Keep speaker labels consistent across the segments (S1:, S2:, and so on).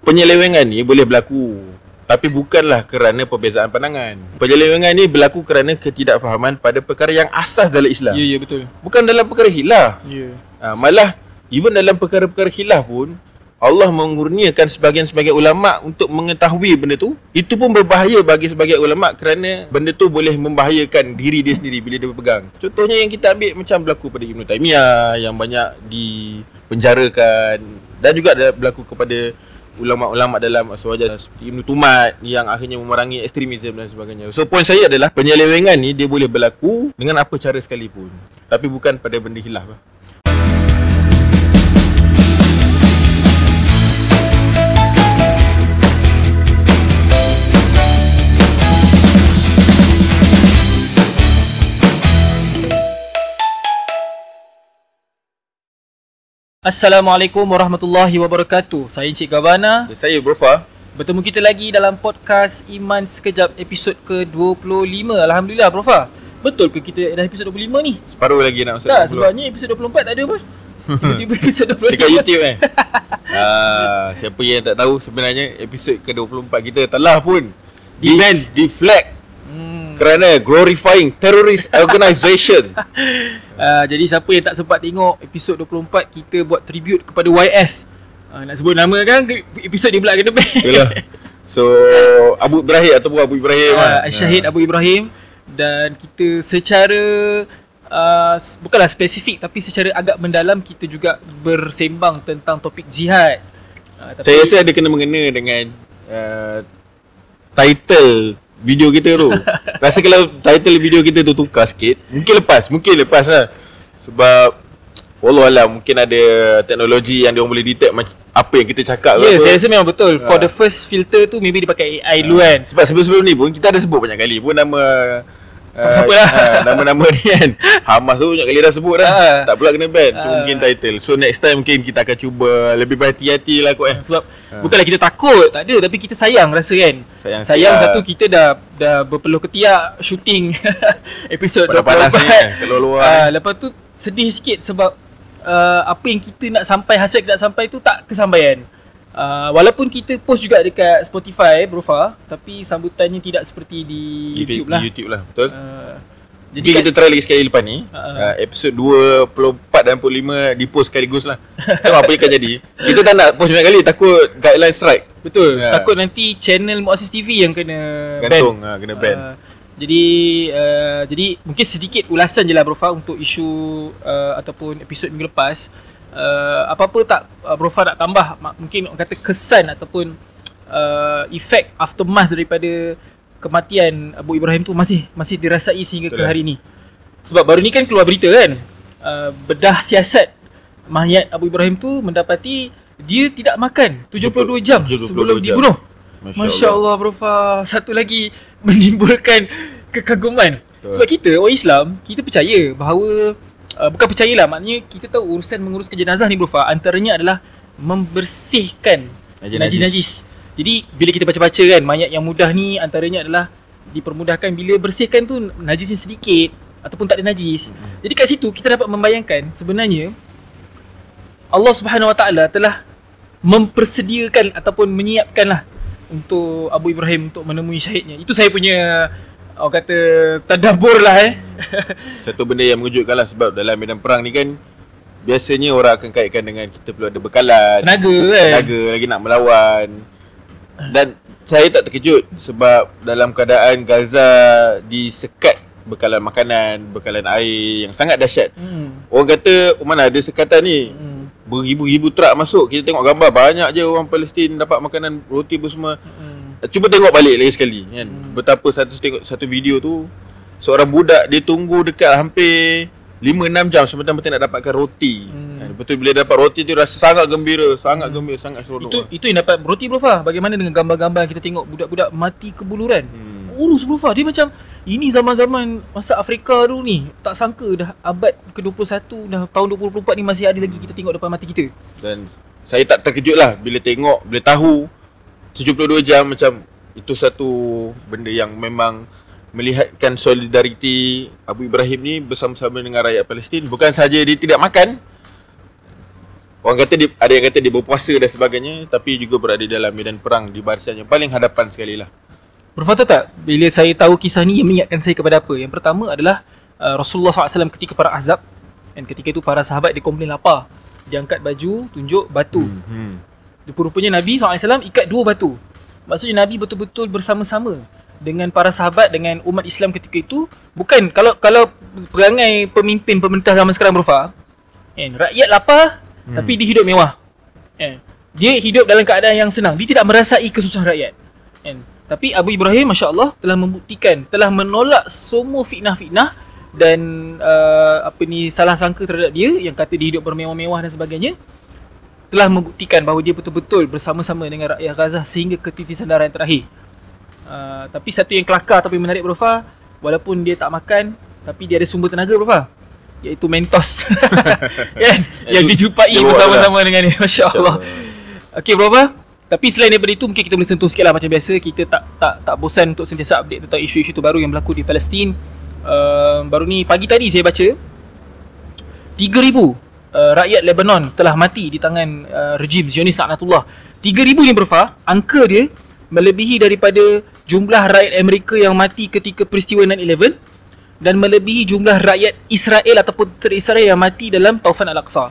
S1: penyelewengan ni boleh berlaku, tapi bukanlah kerana perbezaan pandangan. Penyelewengan ni berlaku kerana ketidakfahaman pada perkara yang asas dalam Islam.
S2: Ya, betul.
S1: Bukan dalam perkara khilaf.
S2: Ya.
S1: Malah even dalam perkara-perkara khilaf pun Allah mengurniakan sebahagian-sebahagian ulama' untuk mengetahui benda tu. Itu pun berbahaya bagi sebahagian ulama' kerana benda tu boleh membahayakan diri dia sendiri bila dia berpegang. Contohnya yang kita ambil macam berlaku pada Ibn Taymiyah yang banyak dipenjarakan, dan juga berlaku kepada ulama'-ulama' dalam Aswaja seperti Ibn Tumat yang akhirnya memerangi ekstremisme dan sebagainya. So point saya adalah penyelewengan ni dia boleh berlaku dengan apa cara sekalipun, tapi bukan pada benda khilaf lah.
S2: Assalamualaikum warahmatullahi wabarakatuh. Saya Encik Gavana.
S1: Saya Brofa.
S2: Bertemu kita lagi dalam podcast Iman Sekejap episod ke-25. Alhamdulillah Brofa. Betul ke kita dah episod 25 ni?
S1: Separuh lagi nak masuk.
S2: Tak, sebabnya episod 24 tak ada pun. Tiba-tiba episod 25
S1: dekat YouTube siapa yang tak tahu, sebenarnya episod ke-24 kita telah pun deflect kerana glorifying terrorist organisation.
S2: Jadi siapa yang tak sempat tengok episod 24, kita buat tribute kepada YS. Nak sebut nama kan, episod dia pula kena ban.
S1: Itulah. So Abu Ibrahim ataupun Abu Ibrahim
S2: Syahid Abu Ibrahim. Dan kita secara bukanlah spesifik, tapi secara agak mendalam kita juga bersembang tentang topik jihad.
S1: Saya rasa ada kena mengena dengan title video kita tu. Rasa kalau title video kita tu tukar sikit, mungkin lepas lah. Sebab wallahualam mungkin ada teknologi yang dia boleh detect apa yang kita cakap.
S2: Ya, saya rasa memang betul. For the first filter tu maybe dia pakai AI dulu kan.
S1: Sebab sebelum ni pun kita ada sebut banyak kali pun nama
S2: siapa lah.
S1: Nama-nama ni kan. Hamas tu banyak kali dah sebut dah. Tak pula kena ban. Tu mungkin title. So next time mungkin kita akan cuba lebih berhati-hati lah kot.
S2: Sebab bukanlah kita takut, tak ada, tapi kita sayang rasa kan. Sayang satu, kita dah berpeluh ketiak shooting episod 24
S1: keluar luar.
S2: Lepas tu sedih sikit sebab apa yang kita nak sampai, hasil kita nak sampai tu tak kesampaian. Walaupun kita post juga dekat Spotify, Brofa, tapi sambutannya tidak seperti di YouTube lah.
S1: Di YouTube lah, betul.
S2: Jadi
S1: kita try lagi sekali lepas ni. Episod 24 dan 25 di-post sekaligus lah. Tengok apa yang akan jadi. Kita tak nak post banyak kali, takut guideline strike.
S2: Betul, takut nanti channel Muassis TV yang kena
S1: gantung,
S2: ban.
S1: Kena ban.
S2: Jadi mungkin sedikit ulasan je lah Brofa untuk isu ataupun episod minggu lepas. Apa-apa tak Brofa nak tambah, mungkin orang kata kesan ataupun efek aftermath daripada kematian Abu Ibrahim tu masih dirasai sehingga ke hari ni. Sebab baru ni kan keluar berita kan, bedah siasat mayat Abu Ibrahim tu mendapati dia tidak makan 72 jam sebelum dibunuh. Masya Allah Brofa, satu lagi menimbulkan kekaguman. Sebab kita orang Islam, kita percaya bahawa bukan percayalah, maknanya kita tahu urusan menguruskan jenazah ni Brofa, antaranya adalah membersihkan najis-najis. Jadi bila kita baca-baca kan, mayat yang mudah ni antaranya adalah dipermudahkan bila bersihkan tu najisnya sedikit ataupun tak ada najis. Jadi kat situ kita dapat membayangkan sebenarnya Allah Subhanahu Wa Taala telah mempersediakan ataupun menyiapkanlah untuk Abu Ibrahim untuk menemui syahidnya. Itu saya punya orang kata tadabbur lah
S1: Satu benda yang mengejutkan lah, sebab dalam medan perang ni kan biasanya orang akan kaitkan dengan kita perlu ada bekalan, tenaga lagi nak melawan. Dan saya tak terkejut sebab dalam keadaan Gaza disekat bekalan makanan, bekalan air yang sangat dahsyat. Orang kata mana ada sekatan ni, beribu-ribu truk masuk. Kita tengok gambar banyak je orang Palestin dapat makanan, roti pun semua. Cuba tengok balik lagi sekali kan, betapa tengok satu video tu, seorang budak dia tunggu dekat hampir 5-6 jam semata-mata nak dapatkan roti. Betul, bila dapat roti tu rasa sangat gembira, sangat seronok.
S2: Itu yang dapat roti Brofa. Bagaimana dengan gambar-gambar yang kita tengok budak-budak mati kebuluran. Kurus Brofa, dia macam ini zaman-zaman masa Afrika dulu ni. Tak sangka dah abad ke-21, dah tahun 2024 ni masih ada lagi kita tengok depan mata kita. Dan
S1: saya tak terkejut lah bila tengok, bila tahu 72 jam macam itu satu benda yang memang melihatkan solidariti Abu Ibrahim ni bersama-sama dengan rakyat Palestin. Bukan sahaja dia tidak makan, Orang kata ada yang kata dia berpuasa dan sebagainya, tapi juga berada dalam medan perang di barisan yang paling hadapan sekali lah.
S2: Bro Fah, tahu tak, bila saya tahu kisah ni yang mengingatkan saya kepada apa? Yang pertama adalah Rasulullah SAW ketika perang Ahzab, dan ketika itu para sahabat dia komplain lapar. Dia angkat baju, tunjuk batu. Rupanya Nabi SAW ikat 2 batu. Maksudnya Nabi betul-betul bersama-sama dengan para sahabat, dengan umat Islam ketika itu. Bukan, kalau perangai pemimpin pemerintah zaman sekarang Bro Fah, rakyat lapar tapi dia hidup mewah. Dia hidup dalam keadaan yang senang. Dia tidak merasai kesusahan rakyat. Tapi Abu Ibrahim Masya Allah telah membuktikan, telah menolak semua fitnah-fitnah dan salah sangka terhadap dia yang kata dia hidup bermewah-mewah dan sebagainya. Telah membuktikan bahawa dia betul-betul bersama-sama dengan rakyat Gaza sehingga ke titik sandaran terakhir. Tapi satu yang kelakar tapi menarik Bro Fah, walaupun dia tak makan, tapi dia ada sumber tenaga Bro Fah, iaitu Mentos. Kan? Yang dijumpai bersama-sama dengan dia. Masya Allah. Okey Bro Fah, tapi selain daripada itu mungkin kita boleh sentuh sikit lah. Macam biasa kita tak bosan untuk sentiasa update tentang isu-isu terbaru yang berlaku di Palestin. Baru ni pagi tadi saya baca 3,000 rakyat Lebanon telah mati di tangan rejim Zionis laknatullah. 3,000 ni Bro Fah, angka dia melebihi daripada jumlah rakyat Amerika yang mati ketika peristiwa 9/11 dan melebihi jumlah rakyat Israel ataupun Israel yang mati dalam Taufan Al-Aqsa.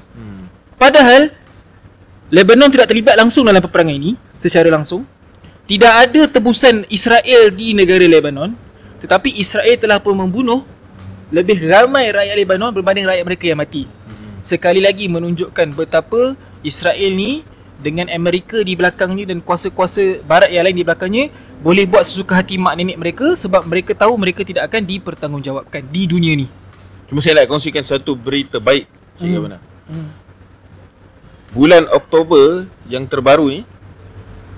S2: Padahal Lebanon tidak terlibat langsung dalam peperangan ini secara langsung. Tidak ada tebusan Israel di negara Lebanon, tetapi Israel telah pun membunuh lebih ramai rakyat Lebanon berbanding rakyat mereka yang mati. Sekali lagi menunjukkan betapa Israel ni dengan Amerika di belakangnya dan kuasa-kuasa barat yang lain di belakangnya boleh buat sesuka hati mak nenek mereka, sebab mereka tahu mereka tidak akan dipertanggungjawabkan di dunia ni.
S1: Cuma saya nak kongsikan satu berita baik. Bulan Oktober yang terbaru ni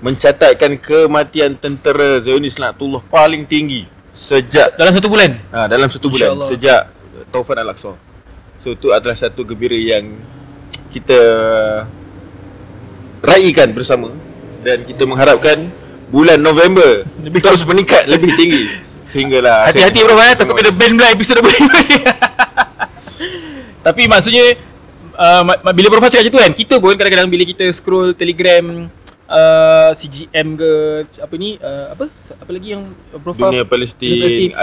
S1: mencatatkan kematian tentera Zionis laknatullah paling tinggi sejak
S2: dalam 1 bulan.
S1: Dalam 1 bulan sejak Taufan Al-Aqsa. So itu adalah satu gembira yang kita raikan bersama, dan kita mengharapkan bulan November terus meningkat lebih tinggi sehinggalah
S2: hati-hati Bro Fah, takut kena ban pula episod ni. Tapi maksudnya bila Bro Fah cakap macam tu kan, kita pun kadang-kadang bila kita scroll Telegram CGM ke apa lagi yang Bro Fah,
S1: Dunia Palestin,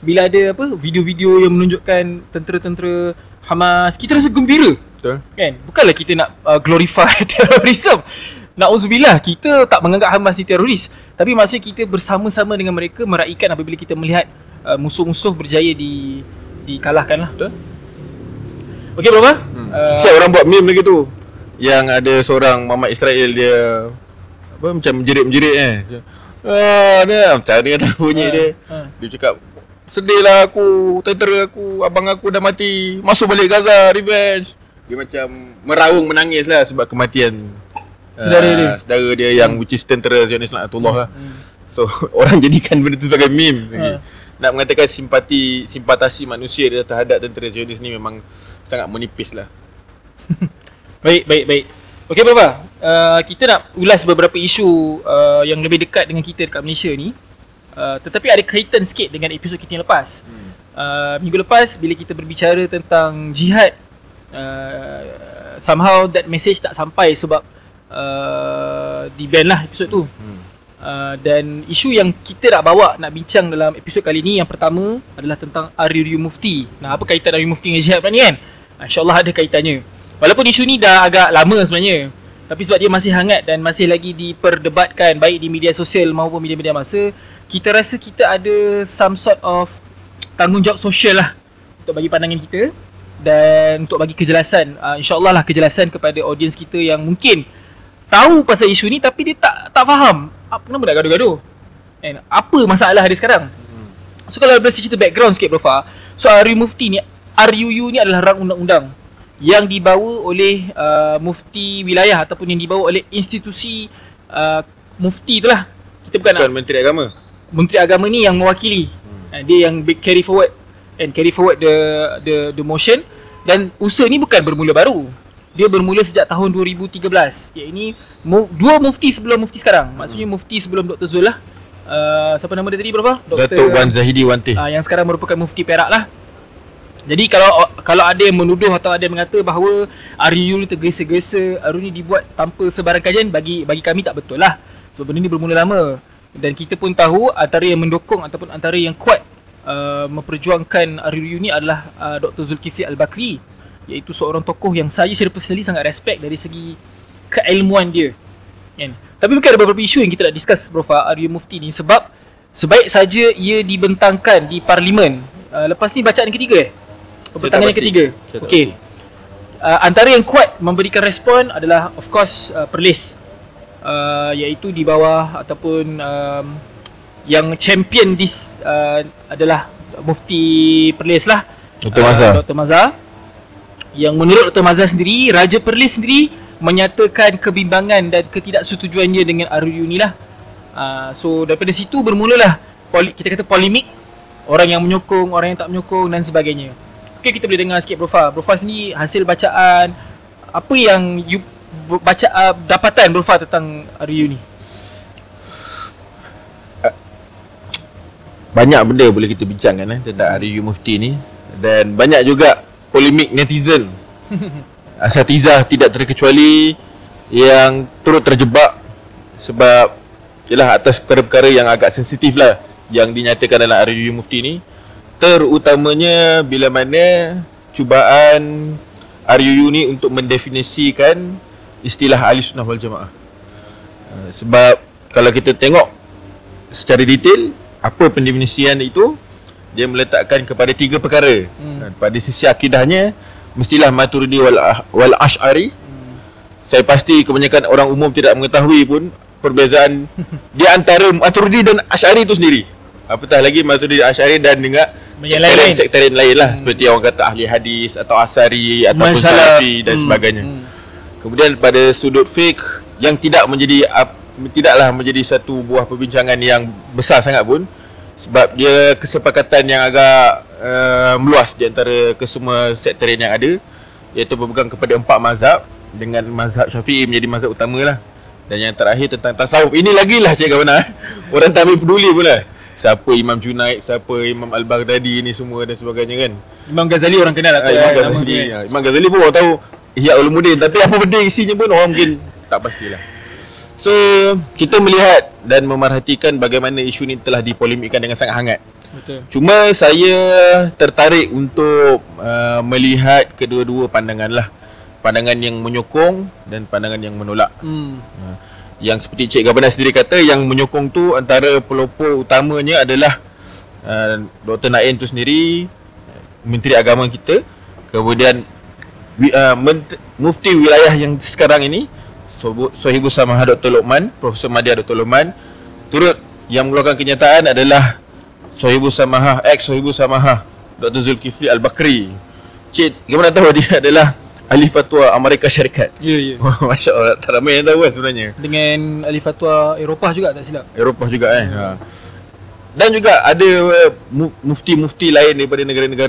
S2: bila ada video-video yang menunjukkan tentera-tentera Hamas, kita rasa gembira. Betul. Kan? Bukanlah kita nak glorify terorisme. Na'udzubillah, kita tak menganggap Hamas ni teroris, tapi maksudnya kita bersama-sama dengan mereka meraikan apabila kita melihat musuh-musuh berjaya dikalahkan lah. Betul. Okey Bro Fah.
S1: Siap orang buat meme lagi tu, yang ada seorang mamat Israel dia macam menjerit-menjerit dia macam dia kata bunyi dia. Dia cakap, sedihlah aku, tentera aku, abang aku dah mati, masuk balik Gaza, revenge. Dia macam meraung menangis lah sebab kematian saudara dia yang which is tentera Zionis laknatullah lah. So orang jadikan benda tu sebagai meme. Nak mengatakan simpatasi manusia dia terhadap tentera Zionis ni memang sangat menipis lah.
S2: Baik. Okey Bro Fah, kita nak ulas beberapa isu yang lebih dekat dengan kita dekat Malaysia ni, tetapi ada kaitan sikit dengan episod kita yang lepas. Minggu lepas bila kita berbicara tentang jihad, somehow that message tak sampai sebab di-ban lah episod tu. Dan isu yang kita nak bincang dalam episod kali ni, yang pertama adalah tentang RUU Mufti. Apa kaitan RUU Mufti dengan jihad pula ni kan? InsyaAllah ada kaitannya. Walaupun isu ni dah agak lama sebenarnya, tapi sebab dia masih hangat dan masih lagi diperdebatkan baik di media sosial maupun media-media masa, kita rasa kita ada some sort of tanggungjawab sosial lah untuk bagi pandangan kita dan untuk bagi kejelasan, insyaAllah lah kejelasan kepada audiens kita yang mungkin tahu pasal isu ni tapi dia tak faham kenapa nak gaduh-gaduh, apa masalah dia sekarang. So kalau boleh cerita background sikit Bro Fah, so RUU ni adalah rang undang-undang yang dibawa oleh mufti wilayah ataupun yang dibawa oleh institusi mufti itulah. Kita bukan
S1: Menteri Agama.
S2: Menteri Agama ni yang mewakili. Dia yang carry forward the motion, dan usaha ni bukan bermula baru. Dia bermula sejak tahun 2013. Ini dua mufti sebelum mufti sekarang. Maksudnya mufti sebelum Dr. Zul lah. Siapa nama dia tadi Bro Fah?
S1: Datuk Wan Zahidi Wantih.
S2: Yang sekarang merupakan mufti Perak lah. Jadi kalau ada yang menuduh atau ada yang mengata bahawa RUU ni tergesa-gesa, RUU ni dibuat tanpa sebarang kajian, bagi kami tak betul lah. Sebab benda ni bermula lama. Dan kita pun tahu antara yang mendukung ataupun antara yang kuat memperjuangkan RUU ni adalah Dr. Zulkifli Al-Bakri, iaitu seorang tokoh yang saya secara personally sangat respect dari segi keilmuan dia, kan? Tapi mungkin ada beberapa isu yang kita nak discuss, Prof, RUU Mufti ni, sebab sebaik saja ia dibentangkan di Parlimen. Lepas ni bacaan ketiga Pembentangan yang ketiga. Okey. Antara yang kuat memberikan respon adalah of course Perlis, iaitu di bawah ataupun yang champion this adalah Mufti Perlis lah, Dr. Mazhar. Yang menurut Dr. Mazhar sendiri, Raja Perlis sendiri menyatakan kebimbangan dan ketidaksetujuannya dengan RUU ni lah. So daripada situ bermulalah kita kata polemik, orang yang menyokong, orang yang tak menyokong dan sebagainya. Okay, kita boleh dengar sikit Profa sendiri hasil bacaan, apa yang you baca, dapatan Profa tentang RUU ni?
S1: Banyak benda boleh kita bincangkan tentang RUU Mufti ni, dan banyak juga polemik netizen. Asatizah tidak terkecuali yang turut terjebak sebab ialah atas perkara-perkara yang agak sensitif lah yang dinyatakan dalam RUU Mufti ni, terutamanya bila mana cubaan RUU ni untuk mendefinisikan istilah Ahli Sunnah wal Jamaah. Sebab kalau kita tengok secara detail apa pendefinisian itu, dia meletakkan kepada 3 perkara. Pada sisi akidahnya mestilah Maturidi wal Asy'ari. Saya pasti kebanyakan orang umum tidak mengetahui pun perbezaan di antara Maturidi dan Asy'ari itu sendiri. Apatah lagi Maturidi, Asy'ari dan dengan sektor lain lah, seperti orang kata ahli hadis atau asari ataupun salafi dan sebagainya. Kemudian pada sudut fiqh yang tidaklah menjadi satu buah perbincangan yang besar sangat pun, sebab dia kesepakatan yang agak meluas di antara kesemua sektorin yang ada, iaitu berpegang kepada 4 mazhab dengan mazhab Syafi'i menjadi mazhab utama lah. Dan yang terakhir tentang tasawuf. Ini lagi lah Cik Gavana, orang tak ambil peduli pun lah. Siapa Imam Junaid, siapa Imam Al-Baghdadi ni semua dan sebagainya kan.
S2: Imam Ghazali orang kenal tak?
S1: Imam Ghazali pun orang tahu Ihya Ulumuddin, tapi apa benda isinya pun orang mungkin tak pastilah. So kita melihat dan memerhatikan bagaimana isu ni telah dipolemikkan dengan sangat hangat.
S2: Betul.
S1: Cuma saya tertarik untuk melihat kedua-dua pandangan lah. Pandangan yang menyokong dan pandangan yang menolak. Yang seperti Cik Gavana sendiri kata, yang menyokong tu antara pelopor utamanya adalah Dr. Naim tu sendiri, Menteri Agama kita. Kemudian Mufti wilayah yang sekarang ini, Sohibus Samahah Dr. Luqman, Profesor Madya Dr. Luqman. Turut yang mengeluarkan kenyataan adalah Sohibus Samahah, ex-Sohibus Samahah Dr. Zulkifli Al-Bakri. Cik Gavana tahu dia adalah ahli fatwa Amerika Syarikat.
S2: Ya.
S1: Masya Allah, tak ramai yang tahu kan sebenarnya.
S2: Dengan ahli fatwa Eropah juga tak silap.
S1: Eropah juga Dan juga ada mufti-mufti lain daripada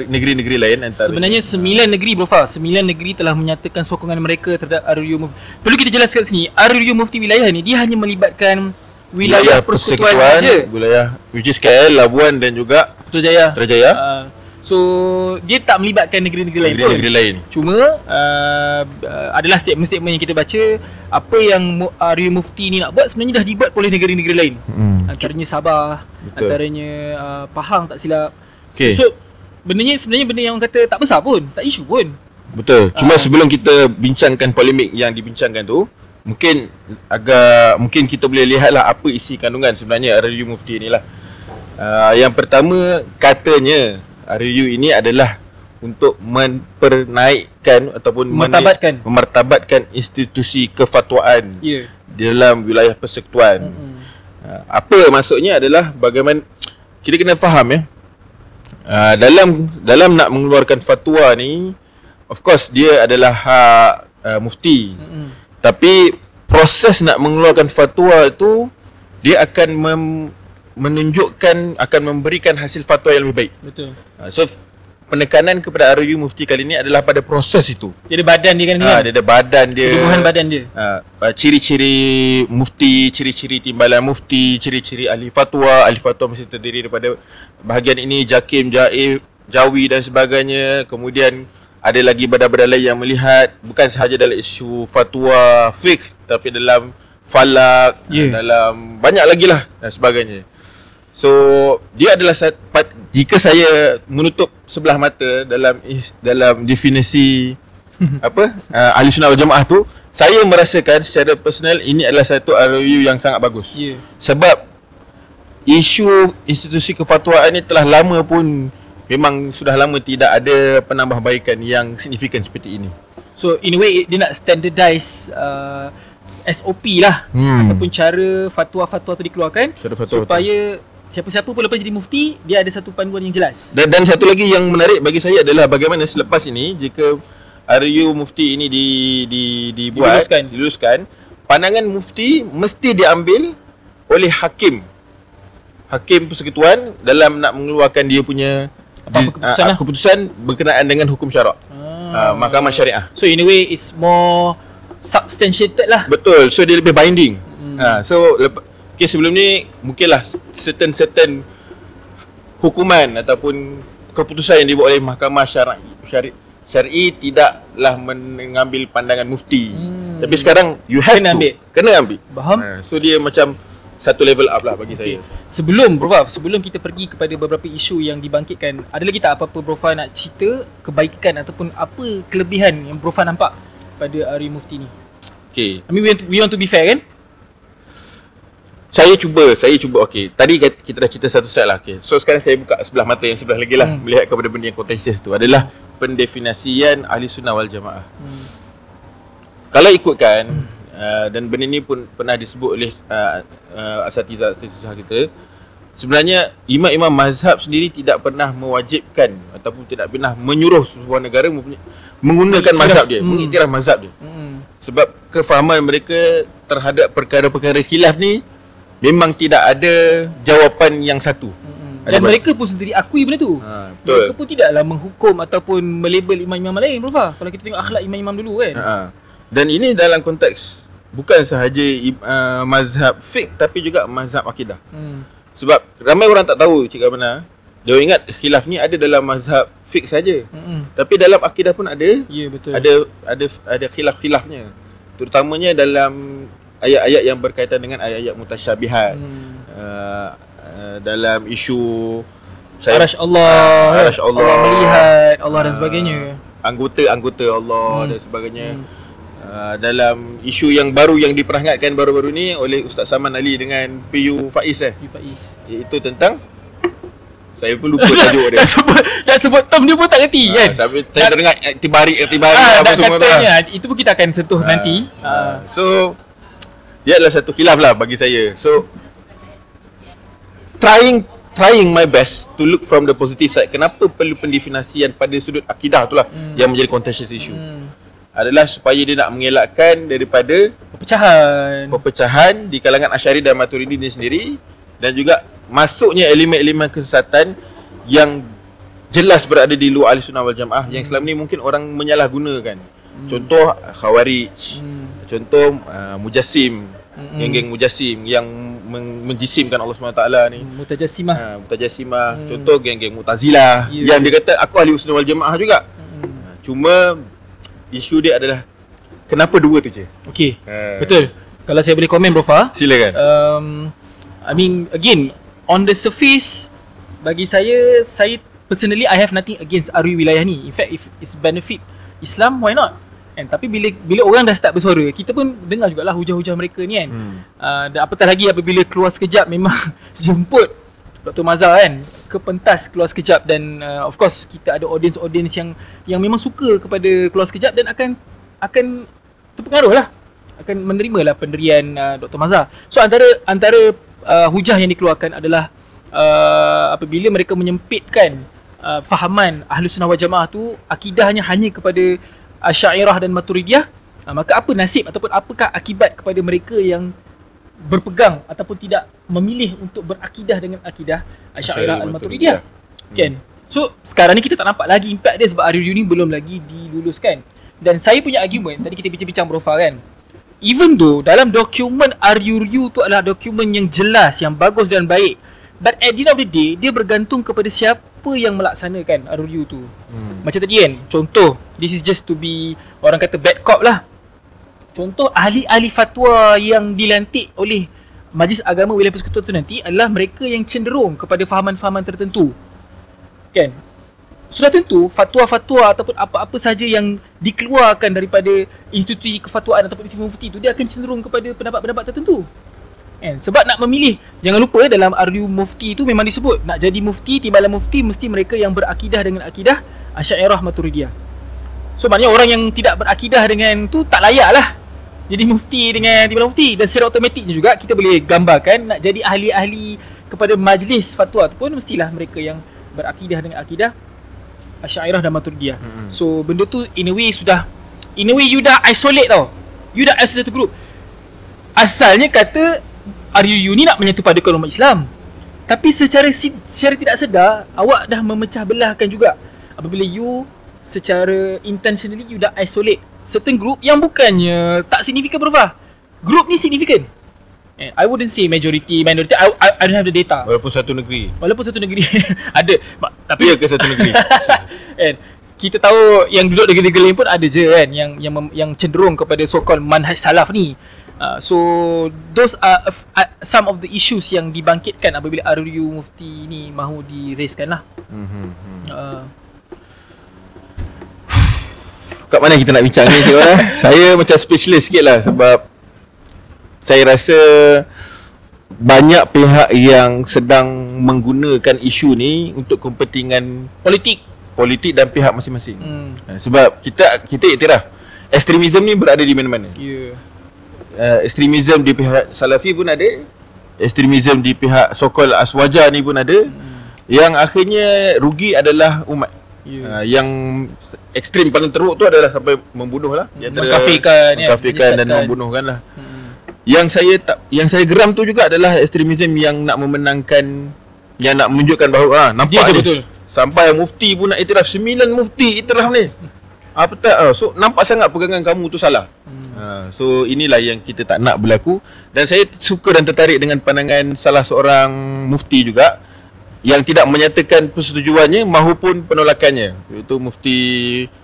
S1: negeri-negeri lain.
S2: Sebenarnya 9 negeri Prof, 9 negeri telah menyatakan sokongan mereka terhadap RUU Mufti. Perlu kita jelaskan sini, RUU Mufti wilayah ni dia hanya melibatkan wilayah persekutuan saja. Wilayah
S1: which is KL, Labuan dan juga
S2: Putrajaya. So dia tak melibatkan negeri-negeri lain. Cuma adalah statement-statement yang kita baca, apa yang RUU Mufti ni nak buat sebenarnya dah dibuat oleh negeri-negeri lain. Antaranya Sabah, antaranya Pahang tak silap. So sebenarnya benda yang orang kata tak besar pun, tak isu pun.
S1: Betul. Cuma sebelum kita bincangkan polemik yang dibincangkan tu, mungkin kita boleh lihatlah apa isi kandungan sebenarnya RUU Mufti ni lah. Yang pertama, katanya RUU ini adalah untuk mempernaikkan ataupun memartabatkan institusi kefatwaan di dalam wilayah persekutuan. Apa maksudnya adalah bagaimana kita kena faham dalam nak mengeluarkan fatwa ni, of course dia adalah hak mufti. Tapi proses nak mengeluarkan fatwa tu dia akan akan memberikan hasil fatwa yang lebih baik.
S2: Betul.
S1: So penekanan kepada RUU Mufti kali ini adalah pada proses itu.
S2: Dia ada badan dia kan?
S1: Dia ada badan dia.
S2: Tubuhan badan dia.
S1: Ciri-ciri mufti, ciri-ciri timbalan mufti, ciri-ciri ahli fatwa. Ahli fatwa mesti terdiri daripada bahagian ini, Jakim, Jaib, Jawi dan sebagainya. Kemudian ada lagi badan-badan lain yang melihat bukan sahaja dalam isu fatwa fiqh, tapi dalam falak, dalam banyak lagi lah dan sebagainya. So dia adalah jika saya menutup sebelah mata dalam definisi ahli sunnah wal jamaah tu, saya merasakan secara personal ini adalah satu ROU yang sangat bagus. Sebab isu institusi kefatwaan ni telah lama pun memang sudah lama tidak ada penambahbaikan yang signifikan seperti ini.
S2: So in a way dia nak standardize SOP lah, ataupun cara fatwa-fatwa tu dikeluarkan supaya siapa-siapa pun lepas jadi mufti dia ada satu panduan yang jelas.
S1: Dan satu lagi yang menarik bagi saya adalah bagaimana selepas ini jika RU mufti ini diluluskan, pandangan mufti mesti diambil oleh hakim persekutuan dalam nak mengeluarkan dia punya keputusan berkenaan dengan hukum syarak, mahkamah syariah.
S2: So in a way it's more substantiated lah.
S1: Betul, so dia lebih binding. So sebelum ni mungkinlah certain hukuman ataupun keputusan yang dibuat oleh mahkamah syar'i tidaklah mengambil pandangan mufti. Tapi sekarang you have kena ambil.
S2: Faham?
S1: So dia macam satu level up lah bagi saya.
S2: Sebelum kita pergi kepada beberapa isu yang dibangkitkan, ada lagi tak apa-apa Bro Fah nak cerita kebaikan ataupun apa kelebihan yang Bro Fah nampak pada RU Mufti ni?
S1: Okay,
S2: I mean we want to be fair kan?
S1: Saya cuba okay. Tadi kita dah cerita satu set lah. Okay, so sekarang saya buka sebelah mata yang sebelah lagi lah, melihat kepada benda yang contentious tu adalah pendefinisian ahli sunnah wal jamaah. Kalau ikutkan dan benda ni pun pernah disebut oleh asatizah kita, sebenarnya imam-imam mazhab sendiri tidak pernah mewajibkan ataupun tidak pernah menyuruh sebuah negara menggunakan mazhab dia, mengiktiraf mazhab dia. Sebab kefahaman mereka terhadap perkara-perkara khilaf ni memang tidak ada jawapan yang satu.
S2: Dan mereka pun sendiri akui benda tu. Mereka pun tidaklah menghukum ataupun melabel imam-imam lain, Bro Fah. Kalau kita tengok akhlak imam-imam dulu kan.
S1: Dan ini dalam konteks bukan sahaja mazhab fiqh tapi juga mazhab akidah. Sebab ramai orang tak tahu cakap benar. Dia ingat khilaf ni ada dalam mazhab fiqh saja. Tapi dalam akidah pun ada.
S2: Ya, betul.
S1: Ada khilaf-khilafnya. Terutamanya dalam ayat-ayat yang berkaitan dengan ayat-ayat mutasyabihat. Dalam isu
S2: Arash Allah, Allah melihat Allah dan sebagainya.
S1: Anggota Allah dan sebagainya. Dalam isu yang baru yang diperangatkan baru-baru ni oleh Ustaz Saman Ali dengan PU Faiz iaitu tentang, saya pun lupa tajuk dia.
S2: Dah sebut term dia pun tak kerti kan.
S1: Saya terdengar iktibari apa semua tu.
S2: Itu pun kita akan sentuh nanti.
S1: So dia adalah satu khilaf lah bagi saya. So trying my best to look from the positive side. Kenapa perlu pendefinisian pada sudut akidah tu lah yang menjadi contentious issue. Adalah supaya dia nak mengelakkan daripada perpecahan di kalangan Asy'ari dan Maturidi ni sendiri, dan juga masuknya elemen-elemen kesesatan yang jelas berada di luar ahli sunnah wal jamaah yang selama ni mungkin orang menyalahgunakan. Contoh Khawarij, contoh Mujassim, geng-geng Mujassim yang menjisimkan Allah SWT ni, Mutajassimah. Contoh geng-geng Mu'tazilah yang dia kata aku ahli sunnah wal jamaah juga. Cuma isu dia adalah kenapa dua tu je.
S2: Okey. Betul. Kalau saya boleh komen Bro Fah,
S1: silakan.
S2: I mean again on the surface, bagi saya personally I have nothing against RU wilayah ni. In fact if it's benefit Islam, why not? Tapi bila orang dah start bersuara, kita pun dengar jugalah hujah-hujah mereka ni kan. Dan apatah lagi apabila keluar sekejap memang jemput Dr. Mazhar kan ke pentas keluar sekejap, dan of course kita ada audience yang memang suka kepada keluar sekejap dan akan terpengaruh lah, akan menerima lah pendirian Dr. Mazhar. So antara hujah yang dikeluarkan adalah apabila mereka menyempitkan fahaman Ahlus Sunnah wal Jamaah tu akidahnya hanya kepada Asy'ariyah dan Maturidiyah, maka apa nasib ataupun apakah akibat kepada mereka yang berpegang ataupun tidak memilih untuk berakidah dengan akidah Asy'ariyah dan Maturidiyah kan. So sekarang ni kita tak nampak lagi impact dia sebab RU ni belum lagi diluluskan. Dan saya punya argument tadi kita bincang-bincang Bro Fah kan, even though dalam dokumen RU tu adalah dokumen yang jelas, yang bagus dan baik, but at the end of the day dia bergantung kepada siapa yang melaksanakan RU tu. Macam tadi kan, contoh, this is just to be, orang kata bad cop lah. Contoh, ahli-ahli fatwa yang dilantik oleh Majlis Agama Wilayah Persekutuan tu nanti adalah mereka yang cenderung kepada fahaman-fahaman tertentu. Kan? Sudah tentu fatwa-fatwa ataupun apa-apa saja yang dikeluarkan daripada institusi kefatwaan ataupun institusi mufti tu, dia akan cenderung kepada pendapat-pendapat tertentu. Kan? Sebab nak memilih, jangan lupa dalam RU mufti tu memang disebut, nak jadi mufti, timbalan mufti mesti mereka yang berakidah dengan akidah Asy'ariyah Maturidiyah. So maknanya orang yang tidak berakidah dengan tu tak layak lah jadi mufti dengan timbalan mufti. Dan secara automatiknya juga kita boleh gambarkan nak jadi ahli-ahli kepada majlis fatwa tu pun mestilah mereka yang berakidah dengan akidah Asy'ariyah dan Maturidiyah. So benda tu in a way you dah isolate tau. You dah isolate satu group. Asalnya kata RUU ni nak menyatupadukan umat Islam, tapi secara tidak sedar awak dah memecah belahkan juga apabila you secara intentionally you dah isolate certain group yang bukannya tak signifikan Prof. Group ni signifikan. I wouldn't say majority, minority. I don't have the data.
S1: Walaupun satu negeri
S2: ada, tapi
S1: ya ke satu negeri.
S2: Kan, kita tahu yang duduk negeri-negeri lain pun ada je kan yang cenderung kepada so-called manhaj salaf ni. So those are some of the issues yang dibangkitkan apabila RU mufti ni mahu diraiskan lah.
S1: Kat mana kita nak bincang ni cikgu? Saya macam speechless sikit lah sebab saya rasa banyak pihak yang sedang menggunakan isu ni untuk kepentingan politik dan pihak masing-masing. Sebab kita iktiraf ekstremisme ni berada di mana-mana. Ekstremisme di pihak Salafi pun ada, ekstremisme di pihak so-called Aswaja ni pun ada. Yang akhirnya rugi adalah umat. Yang ekstrim paling teruk tu adalah sampai membunuh lah, mengkafirkan dan membunuhkan lah. Yang saya geram tu juga adalah ekstremisme yang nak memenangkan, yang nak menunjukkan bahawa nampak ni betul. Sampai mufti pun nak iktiraf, 9 mufti iktiraf ni. Apa tak? So nampak sangat pegangan kamu tu salah. So inilah yang kita tak nak berlaku. Dan saya suka dan tertarik dengan pandangan salah seorang mufti juga yang tidak menyatakan persetujuannya maupun penolakannya, iaitu Mufti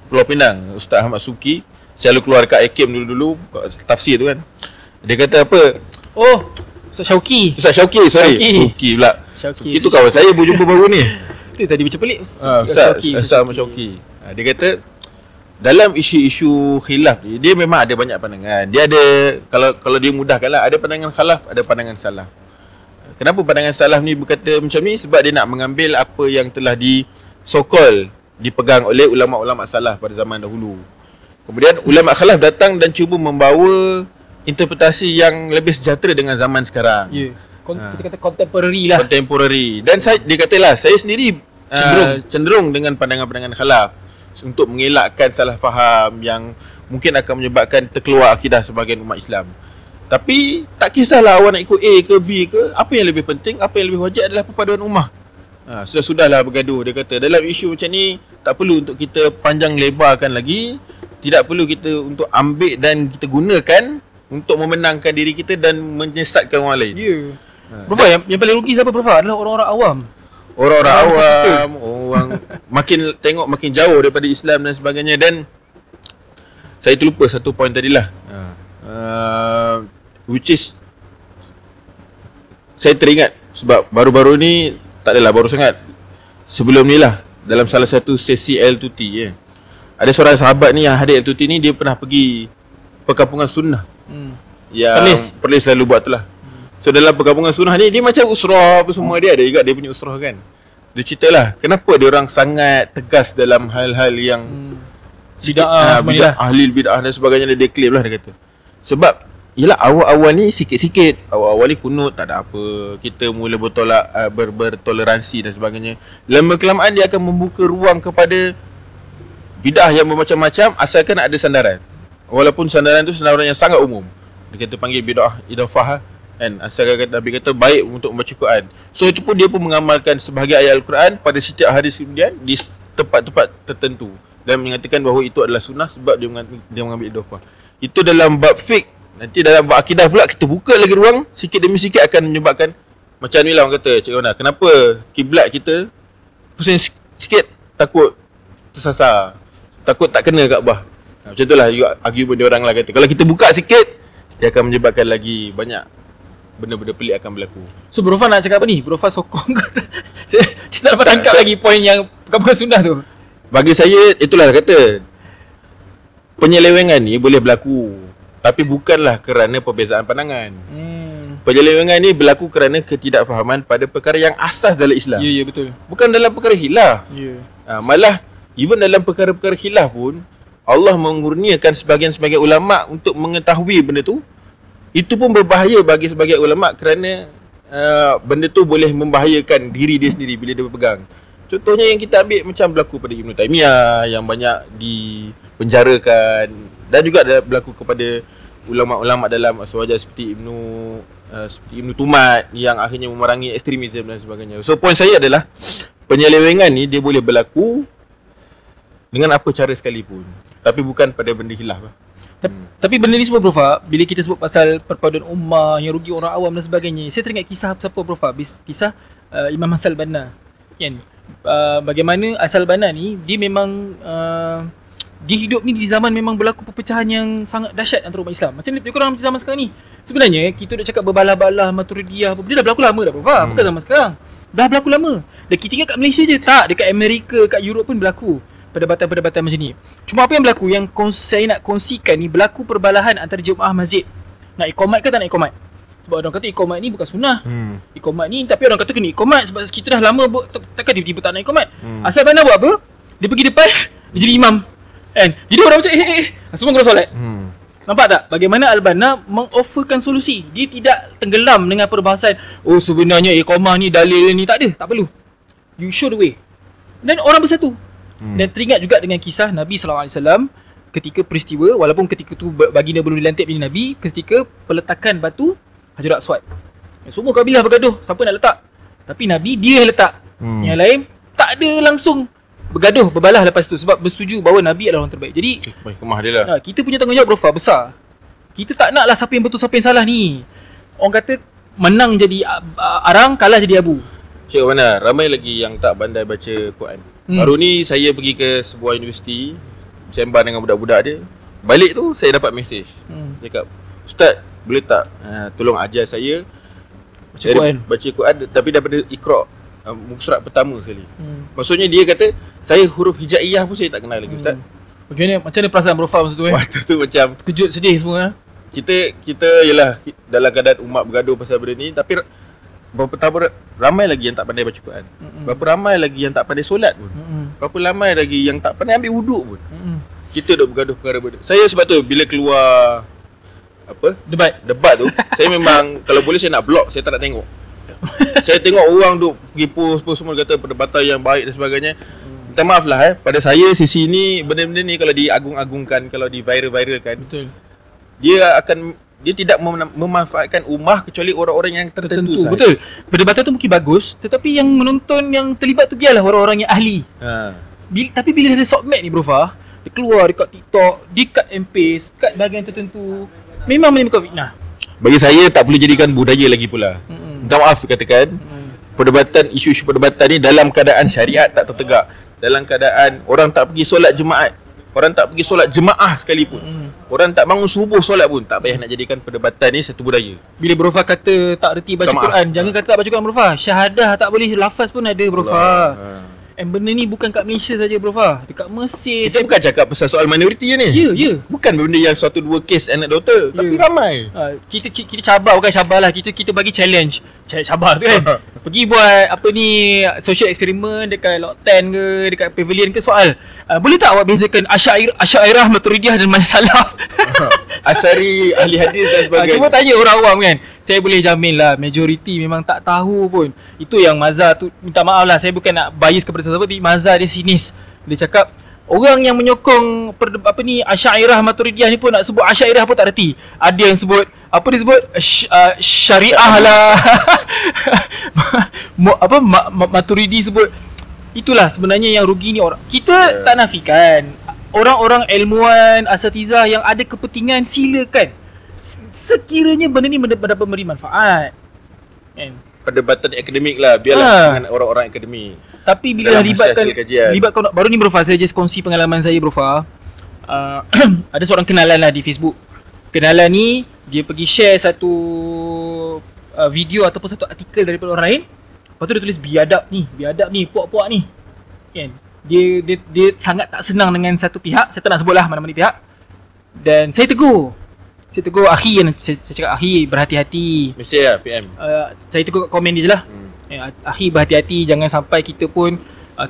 S1: Pulau Pinang, Ustaz Ahmad Suki. Selalu keluar kat AKM dulu-dulu tafsir tu kan. Dia kata apa?
S2: Oh, Ustaz Syauqi,
S1: sorry. Syauqi pula. Syauqi itu kawan saya berjumpa baru ni.
S2: Itu tadi macam pelik.
S1: Ustaz Ahmad Syauqi. Dia kata dalam isu-isu khilaf ni, dia memang ada banyak pandangan. Dia ada, kalau dia mudahkanlah, ada pandangan khalaf, ada pandangan salaf. Kenapa pandangan salaf ni berkata macam ni? Sebab dia nak mengambil apa yang telah dipegang oleh ulama-ulama salaf pada zaman dahulu. Kemudian ulama khalaf datang dan cuba membawa interpretasi yang lebih sejahtera dengan zaman sekarang.
S2: Kita kata contemporary lah.
S1: Dan dia katalah, saya sendiri cenderung dengan pandangan-pandangan khalaf untuk mengelakkan salah faham yang mungkin akan menyebabkan terkeluar akidah sebahagian umat Islam. Tapi tak kisahlah awak nak ikut A ke B ke, apa yang lebih penting, apa yang lebih wajib adalah perpaduan ummah. Sudahlah bergaduh. Dia kata dalam isu macam ni tak perlu untuk kita panjang lebarkan lagi, tidak perlu kita untuk ambil dan kita gunakan untuk memenangkan diri kita dan menyesatkan orang lain.
S2: Prof, yang paling rugi siapa Prof? Adalah orang-orang awam.
S1: Orang makin tengok makin jauh daripada Islam dan sebagainya. Dan saya terlupa satu poin tadilah. Which is saya teringat sebab baru-baru ni, tak adalah baru sangat, sebelum ni lah, dalam salah satu sesi L2T ada seorang sahabat ni yang hadir L2T ni, dia pernah pergi perkampungan sunnah yang Perlis selalu buat tu lah. So dalam perkampungan sunnah ni, dia macam usrah apa semua, dia ada juga dia punya usrah kan. Dia cerita lah kenapa dia orang sangat tegas dalam hal-hal yang bid'ah, ahli bid'ah dan sebagainya. Dia claim lah, dia kata sebab yelah awal-awal ni sikit-sikit, awal-awal ni kunut tak ada apa, kita mula bertoleransi dan sebagainya. Lama kelamaan dia akan membuka ruang kepada bid'ah yang bermacam-macam asalkan ada sandaran. Walaupun sandaran tu sandaran yang sangat umum. Dia kata panggil bid'ah idafah kan, asalkan Nabi kata baik untuk membaca Quran. So itu pun dia pun mengamalkan sebahagian ayat Al-Quran pada setiap hadis kemudian di tempat-tempat tertentu dan mengatakan bahawa itu adalah sunnah sebab dia mengambil idafah. Itu dalam bab fiqh. Nanti dalam bab akidah pula kita buka lagi ruang, sikit demi sikit akan menyebabkan macam ni lah orang kata, Cik Ona, kenapa kiblat kita pusing sikit, takut tersasar, takut tak kena kat bawah. Macam itulah argument dia orang lah kata. Kalau kita buka sikit, dia akan menyebabkan lagi banyak benda-benda pelik akan berlaku.
S2: So Bro Fah nak cakap apa ni? Bro Fah sokong saya tak dapat tangkap lagi poin yang perkara sunnah tu.
S1: Bagi saya, itulah kata, penyelewengan ni boleh berlaku, tapi bukanlah kerana perbezaan pandangan. Penyelewengan ni berlaku kerana ketidakfahaman pada perkara yang asas dalam Islam.
S2: Ya, betul.
S1: Bukan dalam perkara khilaf.
S2: Ya.
S1: Malah even dalam perkara-perkara khilaf pun Allah mengurniakan sebahagian-sebahagian ulama' untuk mengetahui benda tu. Itu pun berbahaya bagi sebahagian ulama' kerana benda tu boleh membahayakan diri dia sendiri bila dia berpegang. Contohnya yang kita ambil macam berlaku pada Ibn Taymiyah yang banyak dipenjarakan, dan juga berlaku kepada ulama'-ulama' dalam aswaja seperti Ibnu Tumat yang akhirnya memerangi ekstremisme dan sebagainya. So poin saya adalah penyelewengan ni dia boleh berlaku dengan apa cara sekalipun, tapi bukan pada benda khilaf.
S2: Tapi benda ni semua Bro Fah, bila kita sebut pasal perpaduan ummah yang rugi orang awam dan sebagainya, saya teringat kisah siapa Bro Fah? Kisah Imam Hassan Banna kan? Bagaimana Hassan Banna ni dia memang dia hidup ni di zaman memang berlaku perpecahan yang sangat dahsyat antara umat Islam. Macam lebih kurang macam zaman sekarang ni. Sebenarnya kita dah cakap berbalah-balah Maturidiyah, dia dah berlaku lama dah Bro Fah, bukan zaman sekarang. Dah berlaku lama. Dan kita ingat kat Malaysia je, tak, dekat Amerika, kat Europe pun berlaku perdebatan-perdebatan macam ni. Cuma apa yang berlaku, yang saya nak kongsikan ni, berlaku perbalahan antara jemaah masjid. Nak ikomat ke tak nak ikomat? Sebab orang kata ikomat ni bukan sunnah. Ikomat ni, tapi orang kata kena ikomat sebab kita dah lama takkan tiba-tiba tak nak ikomat. Asal Banna buat apa? Dia pergi depan, dia jadi imam. Kan? Jadi orang macam semua kena solat. Nampak tak? Bagaimana Al-Banna mengofferkan solusi. Dia tidak tenggelam dengan perbahasan, oh sebenarnya iqamah ni dalil ni, tak ada, tak perlu. You show the way. Dan orang bersatu. Dan teringat juga dengan kisah Nabi SAW ketika peristiwa, walaupun ketika tu baginda belum dilantik menjadi Nabi, ketika peletakan batu Hajar Aswad. Semua kabilah bergaduh siapa nak letak. Tapi Nabi dia yang letak. Yang lain tak ada langsung bergaduh, berbalah lepas tu sebab bersetuju bahawa Nabi adalah orang terbaik. Jadi
S1: hikmah dia lah.
S2: Kita punya tanggungjawab Bro Fah besar. Kita tak naklah siapa yang betul siapa yang salah ni. Orang kata menang jadi arang, kalah jadi abu.
S1: Cik mana ramai lagi yang tak pandai baca Quran. Baru ni saya pergi ke sebuah universiti, sembang dengan budak-budak dia. Balik tu saya dapat mesej. Cakap, "Ustaz, boleh tak tolong ajar saya baca Quran tapi daripada Iqra, muka surat pertama sekali." Maksudnya dia kata, saya huruf hijaiyah pun saya tak kenal lagi, Ustaz.
S2: Macam mana perasaan Bro Fah masa tu?
S1: Waktu tu macam
S2: kejut, sedih semua.
S1: Kita ialah dalam keadaan umat bergaduh pasal benda ni, tapi berapa ramai lagi yang tak pandai baca Quran. Berapa ramai lagi yang tak pandai solat pun. Berapa ramai lagi yang tak pandai ambil wuduk pun. Kita duk bergaduh perkara benda. Saya sebab tu bila keluar debat tu, saya memang kalau boleh saya nak block, saya tak nak tengok. Saya tengok orang duk pergi post semua kata perdebatan yang baik dan sebagainya. Minta maaf lah pada saya sisi ni, benda-benda ni kalau diagung-agungkan, kalau di viral-viralkan, betul, dia tidak memanfaatkan ummah kecuali orang-orang yang tertentu sahaja. Betul.
S2: Perdebatan tu mungkin bagus, tetapi yang menonton, yang terlibat tu biarlah orang-orang yang ahli. Tapi bila ada sockmat ni Bro Fah, dia keluar dekat TikTok, dekat M-Pace, kat bahagian tertentu, memang menimbulkan fitnah.
S1: Bagi saya tak perlu jadikan budaya lagi pula. Minta maaf katakan, perdebatan, isu-isu perdebatan ni dalam keadaan syariat tak tertegak, dalam keadaan orang tak pergi solat jemaat, orang tak pergi solat jemaah sekalipun, orang tak bangun subuh solat pun, tak payah nak jadikan perdebatan ni satu budaya.
S2: Bila Bro Fah kata tak reti baca Quran, jangan kata tak baca Quran Bro Fah. Syahadah tak boleh, lafaz pun ada Bro Fah. Benda ni bukan kat Malaysia saja Bro Fah, dekat Mesir.
S1: Kita bukan cakap pasal soal minoriti ni.
S2: Ya.
S1: Bukan benda yang satu dua kes anekdotal, tapi ramai.
S2: Kita cabar, bukan cabar lah, kita bagi challenge. Cabar tu kan. Pergi buat apa ni, social experiment dekat Lot 10 ke, dekat Pavilion ke, soal. Boleh tak awak bezakan Asy'ariyah, Maturidiyah dan Salaf?
S1: Asari, ahli hadis dan sebagainya.
S2: Cuma tanya orang awam kan. Saya boleh jamin lah majoriti memang tak tahu pun. Itu yang Mazhar tu, minta maaf lah, saya bukan nak bias kepada siapa, tapi Mazhar dia sinis. Dia cakap orang yang menyokong Asy'ariyah, Maturidiyah ni pun nak sebut Asy'ariyah pun tak reti. Ada yang sebut apa dia sebut syariah lah. Maturidi sebut. Itulah sebenarnya yang rugi ni orang. Kita tak nafikan orang-orang ilmuwan, asatizah yang ada kepentingan, silakan. Sekiranya benda ni mendapat memberi manfaat. Kan?
S1: perdebatan akademik lah. Biarlah dengan orang-orang akademik.
S2: Tapi bila libatkan baru ni bro Fa, saya just kongsi pengalaman saya bro Fa. Ada seorang kenalan lah di Facebook. Kenalan ni dia pergi share satu video ataupun satu artikel daripada orang lain. Lepas tu dia tulis biadab ni, puak-puak ni. Kan? Dia sangat tak senang dengan satu pihak. Saya tak nak sebut lah mana-mana pihak. Dan saya tegur akhi kan. Saya cakap akhi berhati-hati.
S1: Mesti lah PM.
S2: Saya tegur kat komen dia je lah. Akhi berhati-hati, jangan sampai kita pun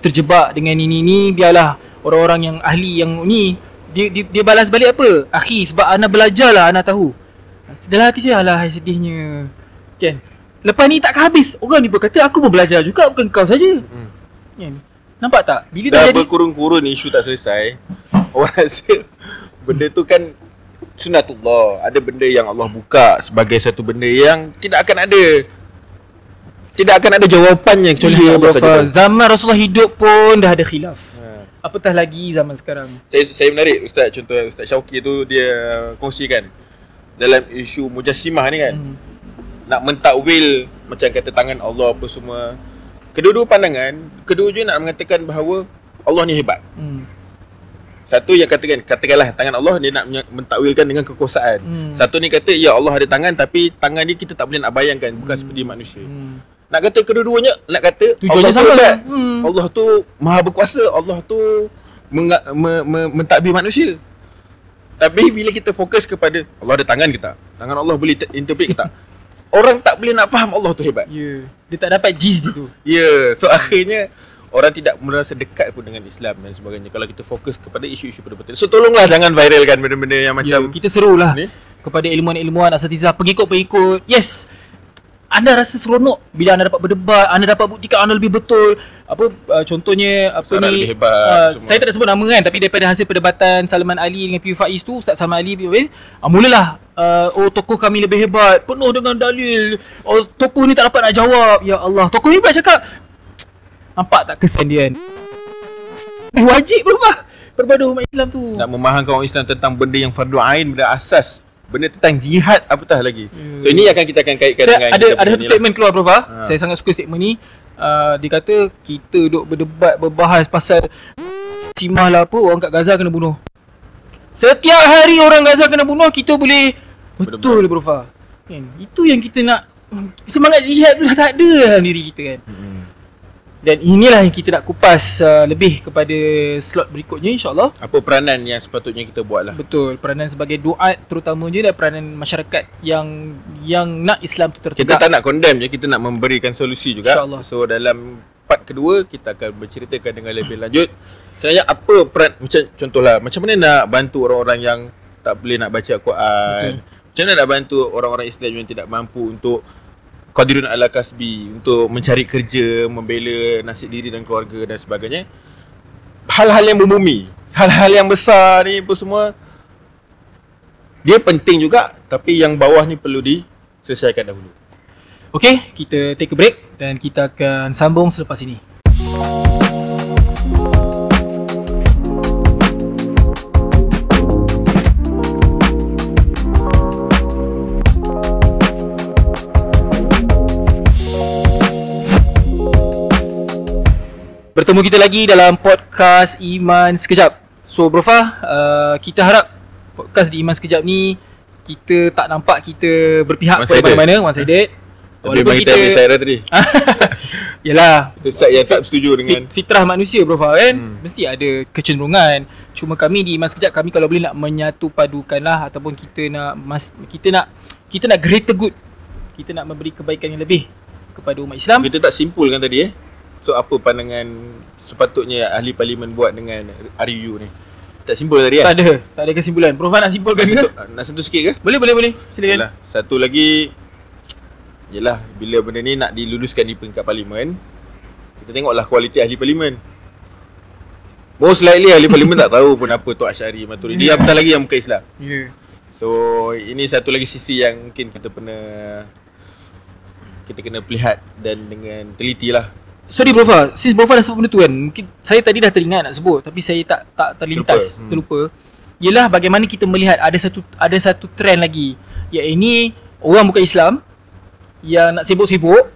S2: terjebak dengan ini. Biarlah orang-orang yang ahli yang ni. Dia balas balik apa? Akhi, sebab ana belajar lah, ana tahu. Dalam hati saya, alah sedihnya. Kan? Lepas ni takkan habis. Orang ni berkata aku pun belajar juga, bukan kau saja. Kan? Nampak tak? Bila dah jadi
S1: berkurun-kurun isu tak selesai, orang rasa benda tu kan sunnatullah. Ada benda yang Allah buka sebagai satu benda yang tidak akan ada jawapannya kecuali Allah saja.
S2: Zaman Rasulullah hidup pun dah ada khilaf. Apatah lagi zaman sekarang.
S1: Saya menarik Ustaz, contoh Ustaz Syauqi tu dia kongsikan dalam isu mujassimah ni kan. Nak mentakwil macam kata tangan Allah apa semua. Kedua-dua pandangan, kedua-dua nak mengatakan bahawa Allah ni hebat. Satu yang katakanlah tangan Allah dia nak mentakwilkan dengan kekuasaan. Satu ni kata ya Allah ada tangan tapi tangan ni kita tak boleh nak bayangkan, bukan seperti manusia. Nak kata kedua-duanya, nak kata
S2: tujuannya
S1: Allah
S2: sama.
S1: Allah tu maha berkuasa, Allah tu mentadbir manusia. Tapi bila kita fokus kepada Allah ada tangan ke tak? Tangan Allah boleh interpret ke tak? Orang tak boleh nak faham Allah tu hebat.
S2: Dia tak dapat jizz dia tu.
S1: So akhirnya orang tidak merasa dekat pun dengan Islam dan sebagainya kalau kita fokus kepada isu-isu perdebatan. So tolonglah jangan viralkan benda-benda yang macam
S2: kita serulah ni kepada ilmuwan-ilmuwan, asatizah, pengikut-pengikut. Yes, anda rasa seronok bila anda dapat berdebat, anda dapat buktikan anda lebih betul. Contohnya
S1: lebih hebat,
S2: saya tak nak sebut nama kan, tapi daripada hasil perdebatan Salman Ali dengan PU Faiz tu, Ustaz Salman Ali mulalah tokoh kami lebih hebat, penuh dengan dalil. Tokoh ni tak dapat nak jawab. Ya Allah, tokoh ni pula cakap. Nampak tak kesan dia kan? Wajib berbadu umat Islam tu.
S1: Nak memahamkan orang Islam tentang benda yang fardu ain, benda asas, benda tentang jihad, apatah lagi. So ini kita akan kaitkan dengan
S2: ada satu statement keluar Prof. Saya sangat suka statement ni. Dia kata kita duk berdebat, berbahas pasal Simah lah apa, orang kat Gaza kena bunuh. Setiap hari orang Gaza kena bunuh, kita boleh betul Prof. Kan? Itu yang kita nak. Semangat jihad tu dah tak ada dalam diri kita kan. Dan inilah yang kita nak kupas lebih kepada slot berikutnya insyaAllah.
S1: Apa peranan yang sepatutnya kita buat lah.
S2: Betul, peranan sebagai duat terutamanya dan peranan masyarakat yang nak Islam tu tertegak.
S1: Kita tak nak condemn je, kita nak memberikan solusi juga.
S2: InsyaAllah.
S1: So dalam part kedua kita akan berceritakan dengan lebih lanjut sebenarnya apa peran, macam contohlah macam mana nak bantu orang-orang yang tak boleh nak baca Al-Quran. Macam mana nak bantu orang-orang Islam yang tidak mampu untuk qadirun ala kasbi, untuk mencari kerja, membela nasib diri dan keluarga dan sebagainya. Hal-hal yang berbumi, hal-hal yang besar ni apa semua dia penting juga, tapi yang bawah ni perlu diselesaikan dahulu.
S2: Okey, kita take a break dan kita akan sambung selepas ini. Bertemu kita lagi dalam podcast Iman Sekejap. So Bro Fa, kita harap podcast di Iman Sekejap ni kita tak nampak kita berpihak kepada mana-mana, one sided.
S1: Walaupun kita ambil saya tadi.
S2: Yalah,
S1: kita side yang tak setuju dengan
S2: fitrah manusia Bro Fa kan. Mesti ada kecenderungan. Cuma kami di Iman Sekejap, kami kalau boleh nak menyatu padukanlah, ataupun kita nak greater good. Kita nak memberi kebaikan yang lebih kepada umat Islam.
S1: Kita tak simpulkan tadi So apa pandangan sepatutnya ahli parlimen buat dengan RUU ni? Tak simpul tadi kan?
S2: Tak ada kesimpulan. Prof nak simpulkan ke?
S1: Nak sentuh sikit ke?
S2: Boleh. Silakan.
S1: Satu lagi, yelah, bila benda ni nak diluluskan di peringkat parlimen, kita tengoklah kualiti ahli parlimen. Most likely ahli parlimen tak tahu pun apa tu Asy'ari, Maturidi, apatah lagi yang bukan Islam. So ini satu lagi sisi yang mungkin kita kena lihat dan dengan teliti lah.
S2: Sorry Bro Fa, since Bro Fa dah sebut benda tu kan, mungkin saya tadi dah teringat nak sebut tapi saya tak terlintas, terlupa. Ialah bagaimana kita melihat ada satu trend lagi, iaitu orang bukan Islam yang nak sibuk-sibuk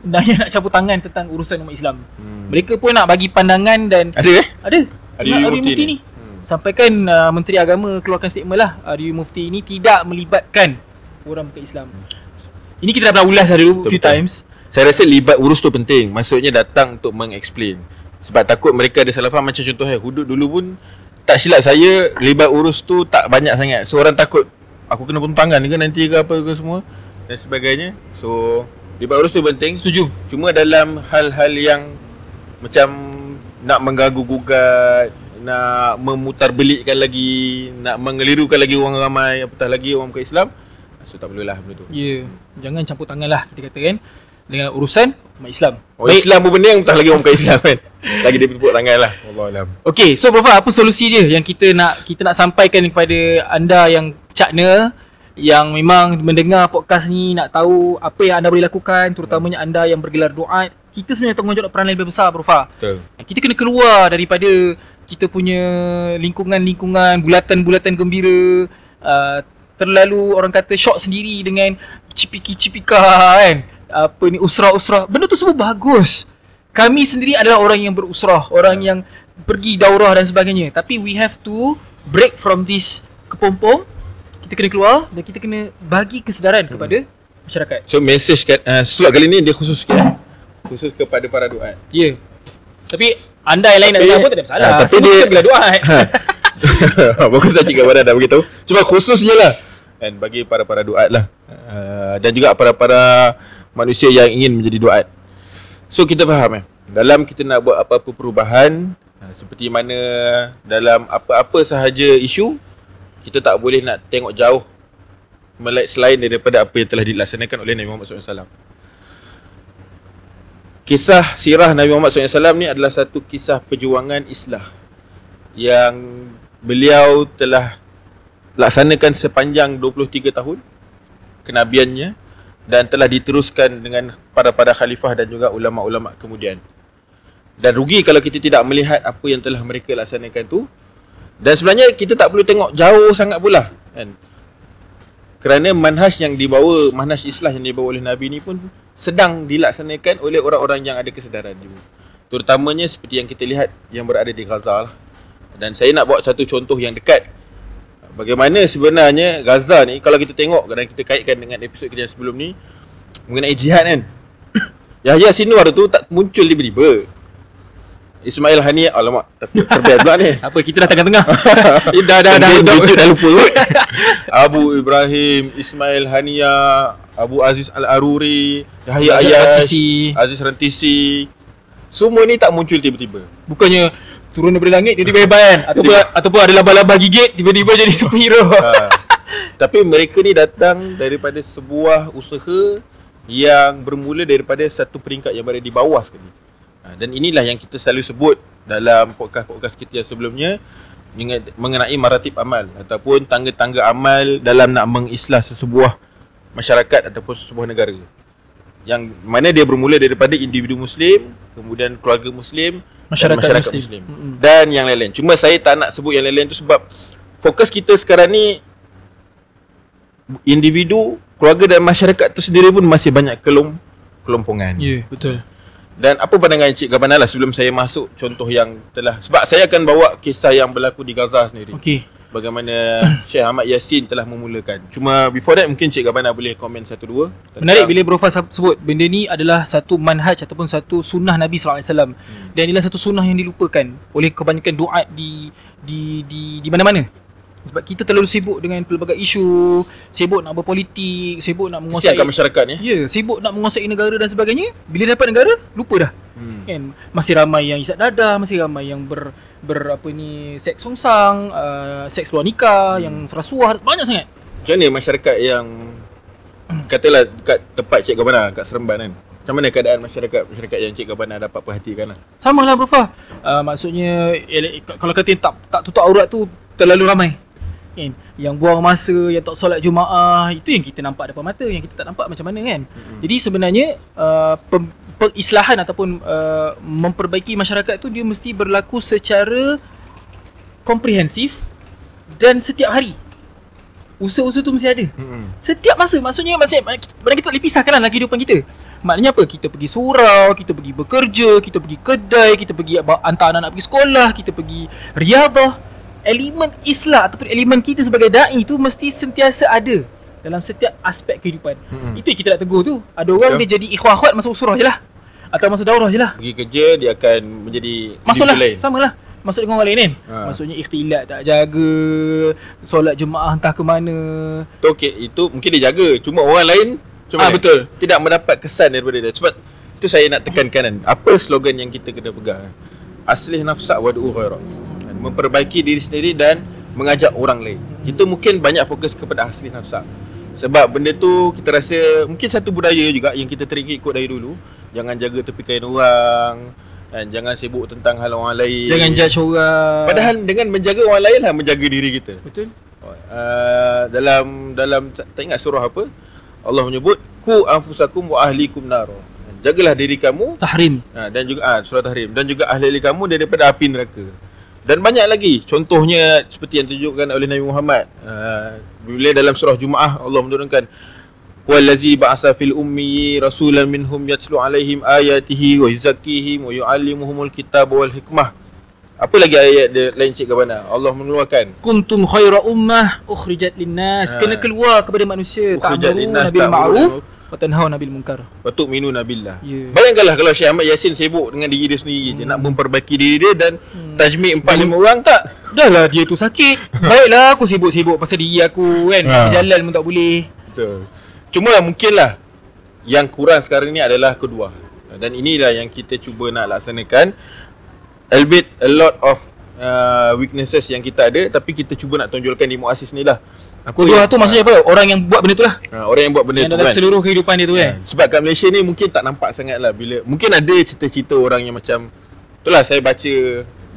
S2: dan yang nak campur tangan tentang urusan umat Islam. Mereka pun nak bagi pandangan dan ada Aryu Mufti ni. Sampaikan Menteri Agama keluarkan statement lah, Aryu Mufti ini tidak melibatkan orang bukan Islam. Ini kita dah pernah ulas dulu few times.
S1: Saya rasa libat urus tu penting. Maksudnya datang untuk meng-explain. Sebab takut mereka ada salah faham. Macam contohnya Hudud dulu pun, tak silap saya, libat urus tu tak banyak sangat. So orang takut aku kena potong tangan ke nanti ke apa ke semua dan sebagainya. So libat urus tu penting.
S2: Setuju.
S1: Cuma dalam hal-hal yang macam nak mengganggu-gugat, nak memutarbelikkan lagi, nak mengelirukan lagi orang ramai, apatah lagi orang bukan Islam, so tak perlulah benda tu.
S2: Ya, jangan campur tangan lah kita kata kan dengan urusan umat Islam.
S1: Islam pun benda yang entah lagi orang bukan Islam kan. Lagi dia tepuk tangan lah. Wallahualam.
S2: Okey, so Prof, apa solusi dia yang kita nak sampaikan kepada anda yang cakna, yang memang mendengar podcast ni, nak tahu apa yang anda boleh lakukan, terutamanya anda yang bergelar duat. Kita sebenarnya tanggungjawab peranan lebih besar, Prof.
S1: Betul.
S2: Kita kena keluar daripada kita punya lingkungan-lingkungan, bulatan-bulatan gembira, terlalu orang kata shock sendiri dengan cipika-cipika kan. Apa ni, usrah-usrah. Benda tu semua bagus. Kami sendiri adalah orang yang berusrah, orang yang pergi daurah dan sebagainya. Tapi we have to break from this kepompong. Kita kena keluar dan kita kena bagi kesedaran kepada masyarakat.
S1: So message slot kali ni dia khusus sikit. Khusus kepada para duat.
S2: Ya. Tapi anda yang lain nak dengar pun tak ada masalah.
S1: Tapi
S2: semua
S1: dia
S2: bila duat.
S1: Bagus tak cakap pada dah beritahu. Cuma khusus je lah. Dan bagi para duat lah. Dan juga para manusia yang ingin menjadi duat. So kita faham dalam kita nak buat apa-apa perubahan, seperti mana dalam apa-apa sahaja isu, kita tak boleh nak tengok jauh selain daripada apa yang telah dilaksanakan oleh Nabi Muhammad SAW. Kisah sirah Nabi Muhammad SAW ni adalah satu kisah perjuangan islah yang beliau telah laksanakan sepanjang 23 tahun kenabiannya dan telah diteruskan dengan para khalifah dan juga ulama-ulama kemudian. Dan rugi kalau kita tidak melihat apa yang telah mereka laksanakan tu. Dan sebenarnya kita tak perlu tengok jauh sangat pula kan. Kerana manhaj islah yang dibawa oleh Nabi ni pun sedang dilaksanakan oleh orang-orang yang ada kesedaran juga. Terutamanya seperti yang kita lihat yang berada di Gaza lah. Dan saya nak bawa satu contoh yang dekat. Bagaimana sebenarnya Gaza ni, kalau kita tengok dan kita kaitkan dengan episod kita yang sebelum ni mengenai jihad kan. Yahya Sinwar tu tak muncul tiba-tiba. Ismail Haniyah, alamak, terbiar pula ni.
S2: Apa, kita dah tengah-tengah.
S1: Dah lupa kot. Abu Ibrahim, Ismail Haniyah, Abu Aziz Al-Aruri, Yahya Ayash, Aziz Rantisi. Semua ni tak muncul tiba-tiba.
S2: Bukannya turun daripada langit tiba-tiba hebat kan, ataupun ada laba-laba gigit tiba-tiba jadi superhero.
S1: Tapi mereka ni datang daripada sebuah usaha yang bermula daripada satu peringkat yang berada di bawah sekali. Dan inilah yang kita selalu sebut dalam podcast kita yang sebelumnya mengenai maratib amal ataupun tangga-tangga amal dalam nak mengislah sesebuah masyarakat ataupun sesebuah negara. Yang mana dia bermula daripada individu Muslim, kemudian keluarga Muslim, masyarakat Muslim. Dan yang lain-lain. Cuma saya tak nak sebut yang lain-lain tu sebab fokus kita sekarang ni individu, keluarga dan masyarakat tu sendiri pun masih banyak kelompongan.
S2: Ya, betul.
S1: Dan apa pandangan Encik Gabana lah sebelum saya masuk contoh yang telah, sebab saya akan bawa kisah yang berlaku di Gaza sendiri.
S2: Okey.
S1: Bagaimana Syekh Ahmad Yassin telah memulakan. Cuma before that mungkin Encik Gabana boleh komen satu dua.
S2: Menarik bila Bro Faz sebut benda ni adalah satu manhaj ataupun satu sunnah Nabi SAW. Dan inilah satu sunnah yang dilupakan oleh kebanyakan duat di mana-mana. Sebab kita terlalu sibuk dengan pelbagai isu, sibuk nak berpolitik, sibuk nak menguasai
S1: masyarakat ni.
S2: Ya, sibuk nak menguasai negara dan sebagainya. Bila dapat negara, lupa dah. Kan? Masih ramai yang isap dadah, masih ramai yang seks songsang, seks luar nikah, yang rasuah, banyak sangat.
S1: Macam mana masyarakat yang katalah dekat tempat Cik Gabana kat Seremban kan? Macam mana keadaan masyarakat yang Cik Gabana dapat perhatikan lah?
S2: Sama lah Bro Fah. Maksudnya kalau kata tak tutup aurat tu terlalu ramai. Kan? Yang buang masa, yang tak solat Jumaat, itu yang kita nampak depan mata, yang kita tak nampak macam mana kan. Jadi sebenarnya pengislahan ataupun memperbaiki masyarakat tu dia mesti berlaku secara komprehensif dan setiap hari. Usaha-usaha tu mesti ada. Setiap masa, maksudnya kita tak boleh pisahkan dalam kehidupan kita. Maknanya apa? Kita pergi surau, kita pergi bekerja, kita pergi kedai, kita pergi hantar anak-anak pergi sekolah, kita pergi riadah. Elemen Islam ataupun elemen kita sebagai da'i tu mesti sentiasa ada dalam setiap aspek kehidupan. Itu yang kita nak tegur tu. Ada orang dia jadi ikhwah-akhwat masuk surah je lah, atau masuk daurah je lah.
S1: Pergi kerja dia akan menjadi
S2: masuklah sama lah. Masuk dengan orang lain kan. Maksudnya ikhtilat tak jaga, solat jemaah entah ke mana.
S1: Okey, itu mungkin dia jaga, cuma orang lain
S2: betul,
S1: tidak mendapat kesan daripada dia. Sebab itu saya nak tekankan kan. Apa slogan yang kita kena pegang? Aslih nafsak wad'u ghairak. Memperbaiki diri sendiri dan mengajak orang lain. Kita mungkin banyak fokus kepada aslih nafsak. Sebab benda tu kita rasa mungkin satu budaya juga yang kita teringikut dari dulu. Jangan jaga tepi kain orang, dan jangan sibuk tentang hal orang lain.
S2: Jangan judge orang.
S1: Padahal dengan menjaga orang lain lah menjaga diri kita.
S2: Betul.
S1: Dalam tak ingat surah apa, Allah menyebut ku anfusakum wa ahlikum nar. Jagalah diri kamu,
S2: Tahrim.
S1: Dan juga surah Tahrim, dan juga ahli kamu daripada api neraka. Dan banyak lagi contohnya seperti yang ditunjukkan oleh Nabi Muhammad. Bila dalam surah Jumaah Allah menurunkan wallazi ba'asa fil ummi rasulan minhum yatlu alaihim ayatihi wa yuzakkihim wa yuallimuhumul kitaba wal hikmah. Apa lagi ayat dia lain cik mana? Allah mengeluarkan
S2: kuntum khaira ummah ukhrijat linnas. Kena keluar kepada manusia, ta'muruna bil ma'ruf wa tanhauna bil munkar
S1: wa tu'minuna billah. Bayangkanlah kalau Syekh Ahmad Yassin sibuk dengan diri dia sendiri je, nak memperbaiki diri dia dan tajmid 4-5 orang tak.
S2: Dah lah dia tu sakit. Baiklah aku sibuk-sibuk pasal diri aku kan. Jalan pun tak boleh.
S1: Betul. Cuma mungkinlah yang kurang sekarang ni adalah kedua. Dan inilah yang kita cuba nak laksanakan. Albeit a lot of weaknesses yang kita ada, tapi kita cuba nak tonjolkan di Muassis ni lah.
S2: Kedua tu maksudnya apa? Orang yang buat benda tu lah.
S1: Orang yang buat benda
S2: yang
S1: tu
S2: dalam
S1: kan,
S2: seluruh kehidupan dia tu kan.
S1: Sebab kat Malaysia ni mungkin tak nampak sangat lah. Bila mungkin ada cerita-cerita orang yang macam itulah, saya baca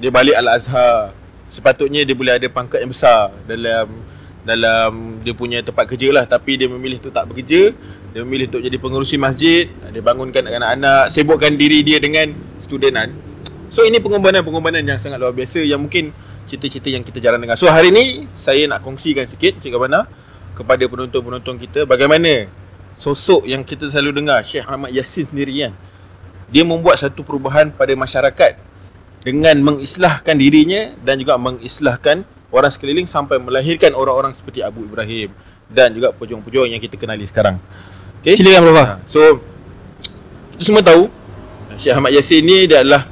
S1: dia balik Al-Azhar, sepatutnya dia boleh ada pangkat yang besar dalam dia punya tempat kerja lah, tapi dia memilih untuk tak bekerja. Dia memilih untuk jadi pengerusi masjid. Dia bangunkan anak-anak, sibukkan diri dia dengan studenan. So ini pengorbanan yang sangat luar biasa, yang mungkin cerita-cerita yang kita jarang dengar. So hari ni saya nak kongsikan sikit Cik Gabana kepada penonton-penonton kita, bagaimana sosok yang kita selalu dengar, Syekh Ahmad Yassin sendiri kan. Dia membuat satu perubahan pada masyarakat dengan mengislahkan dirinya dan juga mengislahkan orang sekeliling sampai melahirkan orang-orang seperti Abu Ibrahim dan juga pejuang-pejuang yang kita kenali sekarang. Okay?
S2: Silakan Prof.
S1: So kita semua tahu Syekh Ahmad Yassin ni dia adalah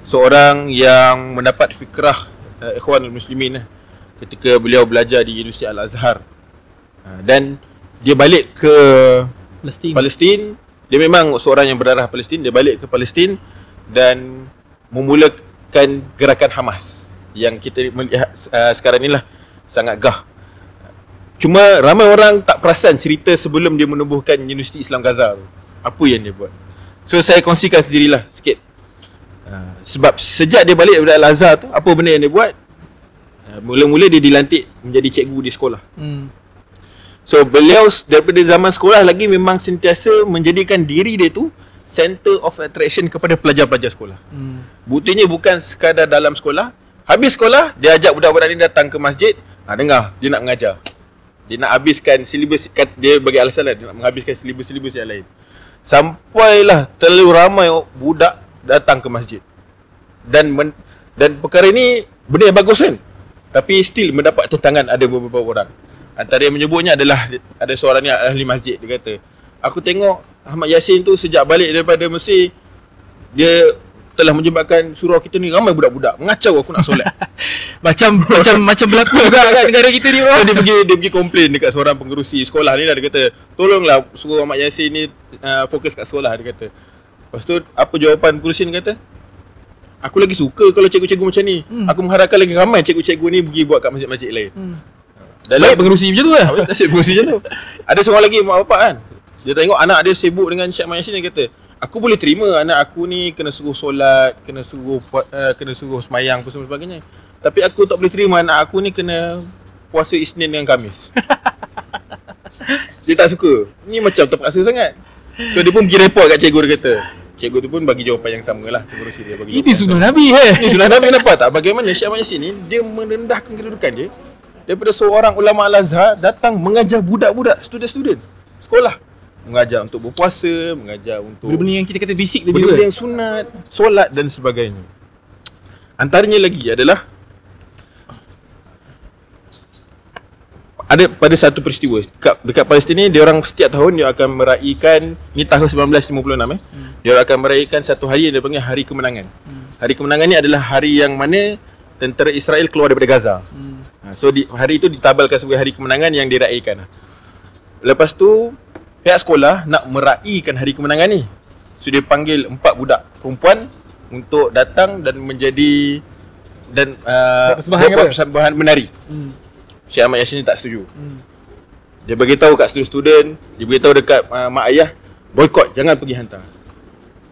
S1: seorang yang mendapat fikrah Ikhwanul Muslimin ketika beliau belajar di Universiti Al-Azhar. Dan dia balik ke Palestin. Dia memang seorang yang berdarah Palestin. Dia balik ke Palestin dan memulakan gerakan Hamas yang kita melihat sekarang ni lah, sangat gah. Cuma ramai orang tak perasan cerita sebelum dia menubuhkan Universiti Islam Gaza tu. Apa yang dia buat. So saya kongsikan sendirilah sikit. Sebab sejak dia balik daripada Al-Azhar tu, apa benda yang dia buat? Mula-mula dia dilantik menjadi cikgu di sekolah. So beliau daripada zaman sekolah lagi memang sentiasa menjadikan diri dia tu center of attraction kepada pelajar-pelajar sekolah. Buktinya bukan sekadar dalam sekolah. Habis sekolah, dia ajak budak-budak ni datang ke masjid. Dengar, dia nak mengajar. Dia nak habiskan silibus, dia bagi alasan lah, dia nak menghabiskan silibus-silibus yang lain. Sampailah terlalu ramai budak datang ke masjid. Dan perkara ini benda yang bagus kan, tapi still mendapat tentangan ada beberapa orang. Antara yang menyebutnya adalah ada seorang ni ahli masjid. Dia kata, aku tengok Ahmad Yassin tu sejak balik daripada Mesir, dia telah menyebabkan surau kita ni ramai budak-budak. Mengacau aku nak solat.
S2: macam berlaku juga kat negara kita ni.
S1: Dia pergi komplain dekat seorang pengerusi sekolah ni lah. Dia kata, tolonglah suruh Ahmad Yassin ni fokus kat sekolah. Dia kata. Lepas tu apa jawapan pengerusi ni kata? Aku lagi suka kalau cikgu-cikgu macam ni. Aku mengharapkan lagi ramai cikgu-cikgu ni pergi buat kat masjid-masjid lain.
S2: Baik pengerusi macam tu lah.
S1: Nasib pengerusi macam tu. Ada seorang lagi mak bapak kan, dia tengok anak dia sibuk dengan Syekh Ahmad Yassin. Dia kata, aku boleh terima anak aku ni kena suruh solat, kena suruh semayang apa sebagainya, tapi aku tak boleh terima anak aku ni kena puasa Isnin dengan Khamis. Dia tak suka. Ni macam terpaksa sangat. So dia pun pergi report kat cikgu. Dia kata, cikgu tu pun bagi jawapan yang sama lah. Pengerusi dia bagi.
S2: Ini sunnah Nabi
S1: Ini sunnah Nabi. Kenapa tak? Bagaimana Syekh Ahmad Yassin ni, dia merendahkan kedudukan dia daripada seorang ulama Al-Azhar datang mengajar budak-budak, student-student sekolah. mengajar untuk berpuasa, mengajar untuk
S2: benda-benda yang kita kata basic tadi,
S1: benda-benda yang sunat, solat dan sebagainya. Antaranya lagi adalah ada pada satu peristiwa dekat Palestin ni, dia orang setiap tahun dia akan meraihkan, ni tahun 1956 dia akan meraihkan satu hari yang dia panggil Hari Kemenangan. Hari Kemenangan ni adalah hari yang mana tentera Israel keluar daripada Gaza. So hari itu ditabalkan sebagai Hari Kemenangan yang diraihkan. Lepas tu pihak sekolah nak meraihkan Hari Kemenangan ni, so dia panggil 4 budak perempuan untuk datang dan menjadi dan buat persembahan menari. Syekh Ahmad Yassin ni tak setuju. Dia beritahu kat student, dia beritahu dekat mak ayah, boykot, jangan pergi hantar.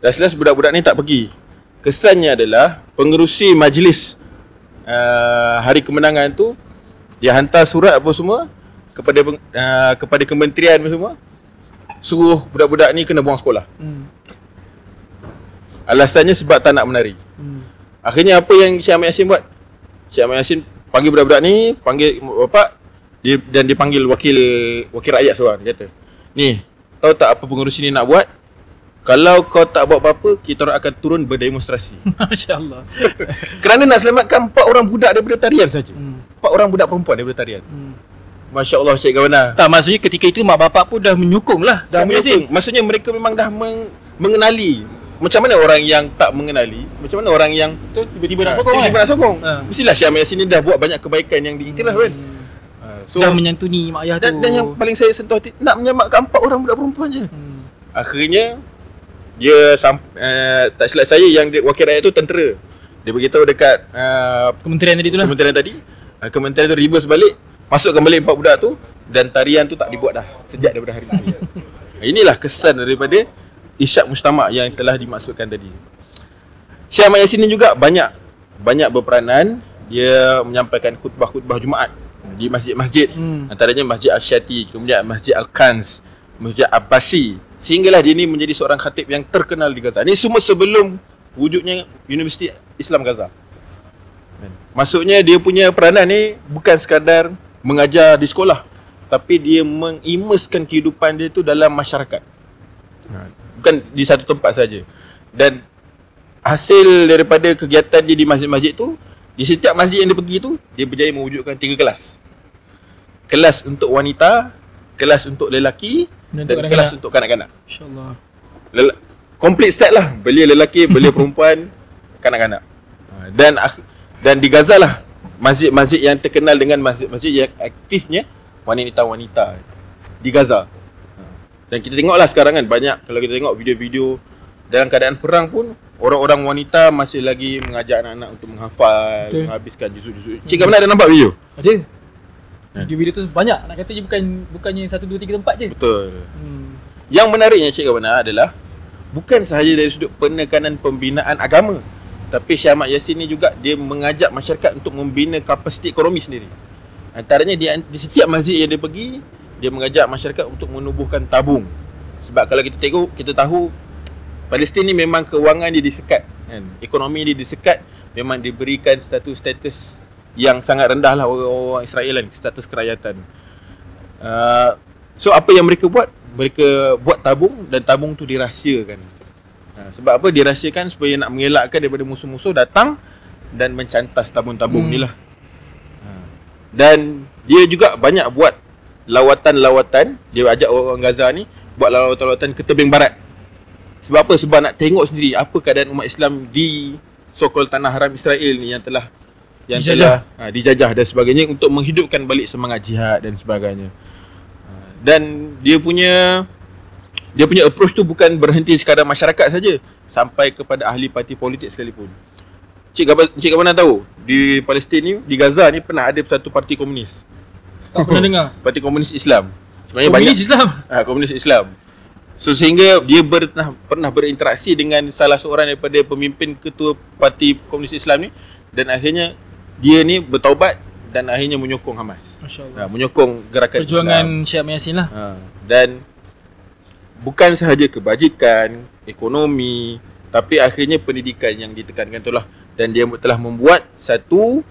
S1: Last budak-budak ni tak pergi. Kesannya adalah pengerusi majlis Hari Kemenangan tu, dia hantar surat apa semua kepada kementerian semua, suruh budak-budak ni kena buang sekolah. Alasannya sebab tak nak menari. Akhirnya apa yang Syekh Ahmad Yassin buat? Syekh Ahmad Yassin panggil budak-budak ni, panggil bapak dia, dan dia panggil wakil rakyat seorang. Dia kata, ni, tahu tak apa pengurusi ni nak buat? Kalau kau tak buat apa-apa, kita orang akan turun berdemonstrasi. Masya-Allah. Kerana nak selamatkan 4 orang budak daripada tarian saja. 4 orang budak perempuan daripada tarian. Masya-Allah, Syekh Gawana.
S2: Tak, maksudnya ketika itu mak bapak pun dah menyokong lah.
S1: Dah menyokong. Maksudnya mereka memang dah mengenali. Macam mana orang yang tak mengenali, macam mana orang yang
S2: tiba-tiba nak sokong,
S1: tiba-tiba nak sokong. Mestilah Syekh Ahmad Yassin ni dah buat banyak kebaikan yang diiktiraf kan.
S2: So dah menyantuni mak ayah tu.
S1: Dan yang paling saya sentuh hati, nak menyelamatkan 4 orang budak perempuan je. Akhirnya dia tak silap saya yang wakil rakyat tu tentera. Dia beritahu dekat
S2: kementerian tadi tu lah.
S1: Kementerian tu reverse balik, masukkan balik 4 budak tu, dan tarian tu tak dibuat dah sejak daripada hari itu. Inilah kesan daripada Isyad Mujtama' yang telah dimaksudkan tadi. Syekh Ahmad Yassin ni juga banyak berperanan. Dia menyampaikan khutbah-khutbah Jumaat di masjid-masjid, antaranya Masjid Al-Syati, kemudian Masjid Al-Kanz, Masjid Abbasi, sehinggalah dia ni menjadi seorang khatib yang terkenal di Gaza. Ini semua sebelum wujudnya Universiti Islam Gaza. Maksudnya dia punya peranan ni bukan sekadar mengajar di sekolah, tapi dia mengimerskan kehidupan dia tu dalam masyarakat. Bukan di satu tempat saja. Dan hasil daripada kegiatan dia di masjid-masjid tu, di setiap masjid yang dia pergi tu, dia berjaya mewujudkan 3 kelas. Kelas untuk wanita, kelas untuk lelaki, dan kelas untuk kanak-kanak.
S2: InsyaAllah.
S1: Complete set lah. Belia lelaki, belia perempuan, kanak-kanak. Dan di Gaza lah masjid-masjid yang terkenal dengan masjid-masjid yang aktifnya wanita-wanita di Gaza. Dan kita tengoklah sekarang kan, banyak kalau kita tengok video-video dalam keadaan perang pun, orang-orang wanita masih lagi mengajak anak-anak untuk menghafal, menghabiskan juzuk-juzuk. Cik Gawana ada nampak video?
S2: Ada. Video tu banyak, nak kata je bukannya 1, 2, 3, 4 je.
S1: Betul. Yang menariknya Cik Gawana adalah bukan sahaja dari sudut penekanan pembinaan agama, tapi Syekh Ahmad Yassin ni juga dia mengajak masyarakat untuk membina kapasiti ekonomi sendiri. Antaranya di setiap masjid yang dia pergi, dia mengajak masyarakat untuk menubuhkan tabung. Sebab kalau kita tengok, kita tahu Palestin ni memang kewangan dia disekat kan? Ekonomi dia disekat, memang diberikan status yang sangat rendah lah orang Israel kan, status kerakyatan. So apa yang mereka buat? Mereka buat tabung, dan tabung tu dirahsiakan. Sebab apa dirahsiakan? Supaya nak mengelakkan daripada musuh-musuh datang dan mencantas tabung-tabung ni lah. Dan dia juga banyak buat lawatan-lawatan. Dia ajak orang Gaza ni buat lawatan-lawatan ke tebing barat. Sebab apa? Sebab nak tengok sendiri apa keadaan umat Islam di so-called tanah haram Israel ni yang telah dijajah dan sebagainya, untuk menghidupkan balik semangat jihad dan sebagainya. Dan dia punya approach tu bukan berhenti sekadar masyarakat saja, sampai kepada ahli parti politik sekalipun. Cik Gawana tahu di Palestin ni, di Gaza ni pernah ada satu parti komunis.
S2: Tak pernah dengar.
S1: Parti Komunis Islam. Sebenarnya
S2: Komunis
S1: banyak
S2: Islam.
S1: Komunis Islam. So sehingga dia pernah berinteraksi dengan salah seorang daripada pemimpin ketua Parti Komunis Islam ni, dan akhirnya dia ni bertaubat dan akhirnya menyokong Hamas. Masya-Allah. Menyokong gerakan
S2: perjuangan Syekh Ahmad Yassin lah.
S1: Dan bukan sahaja kebajikan, ekonomi, tapi akhirnya pendidikan yang ditekankan itulah. Dan dia telah membuat satu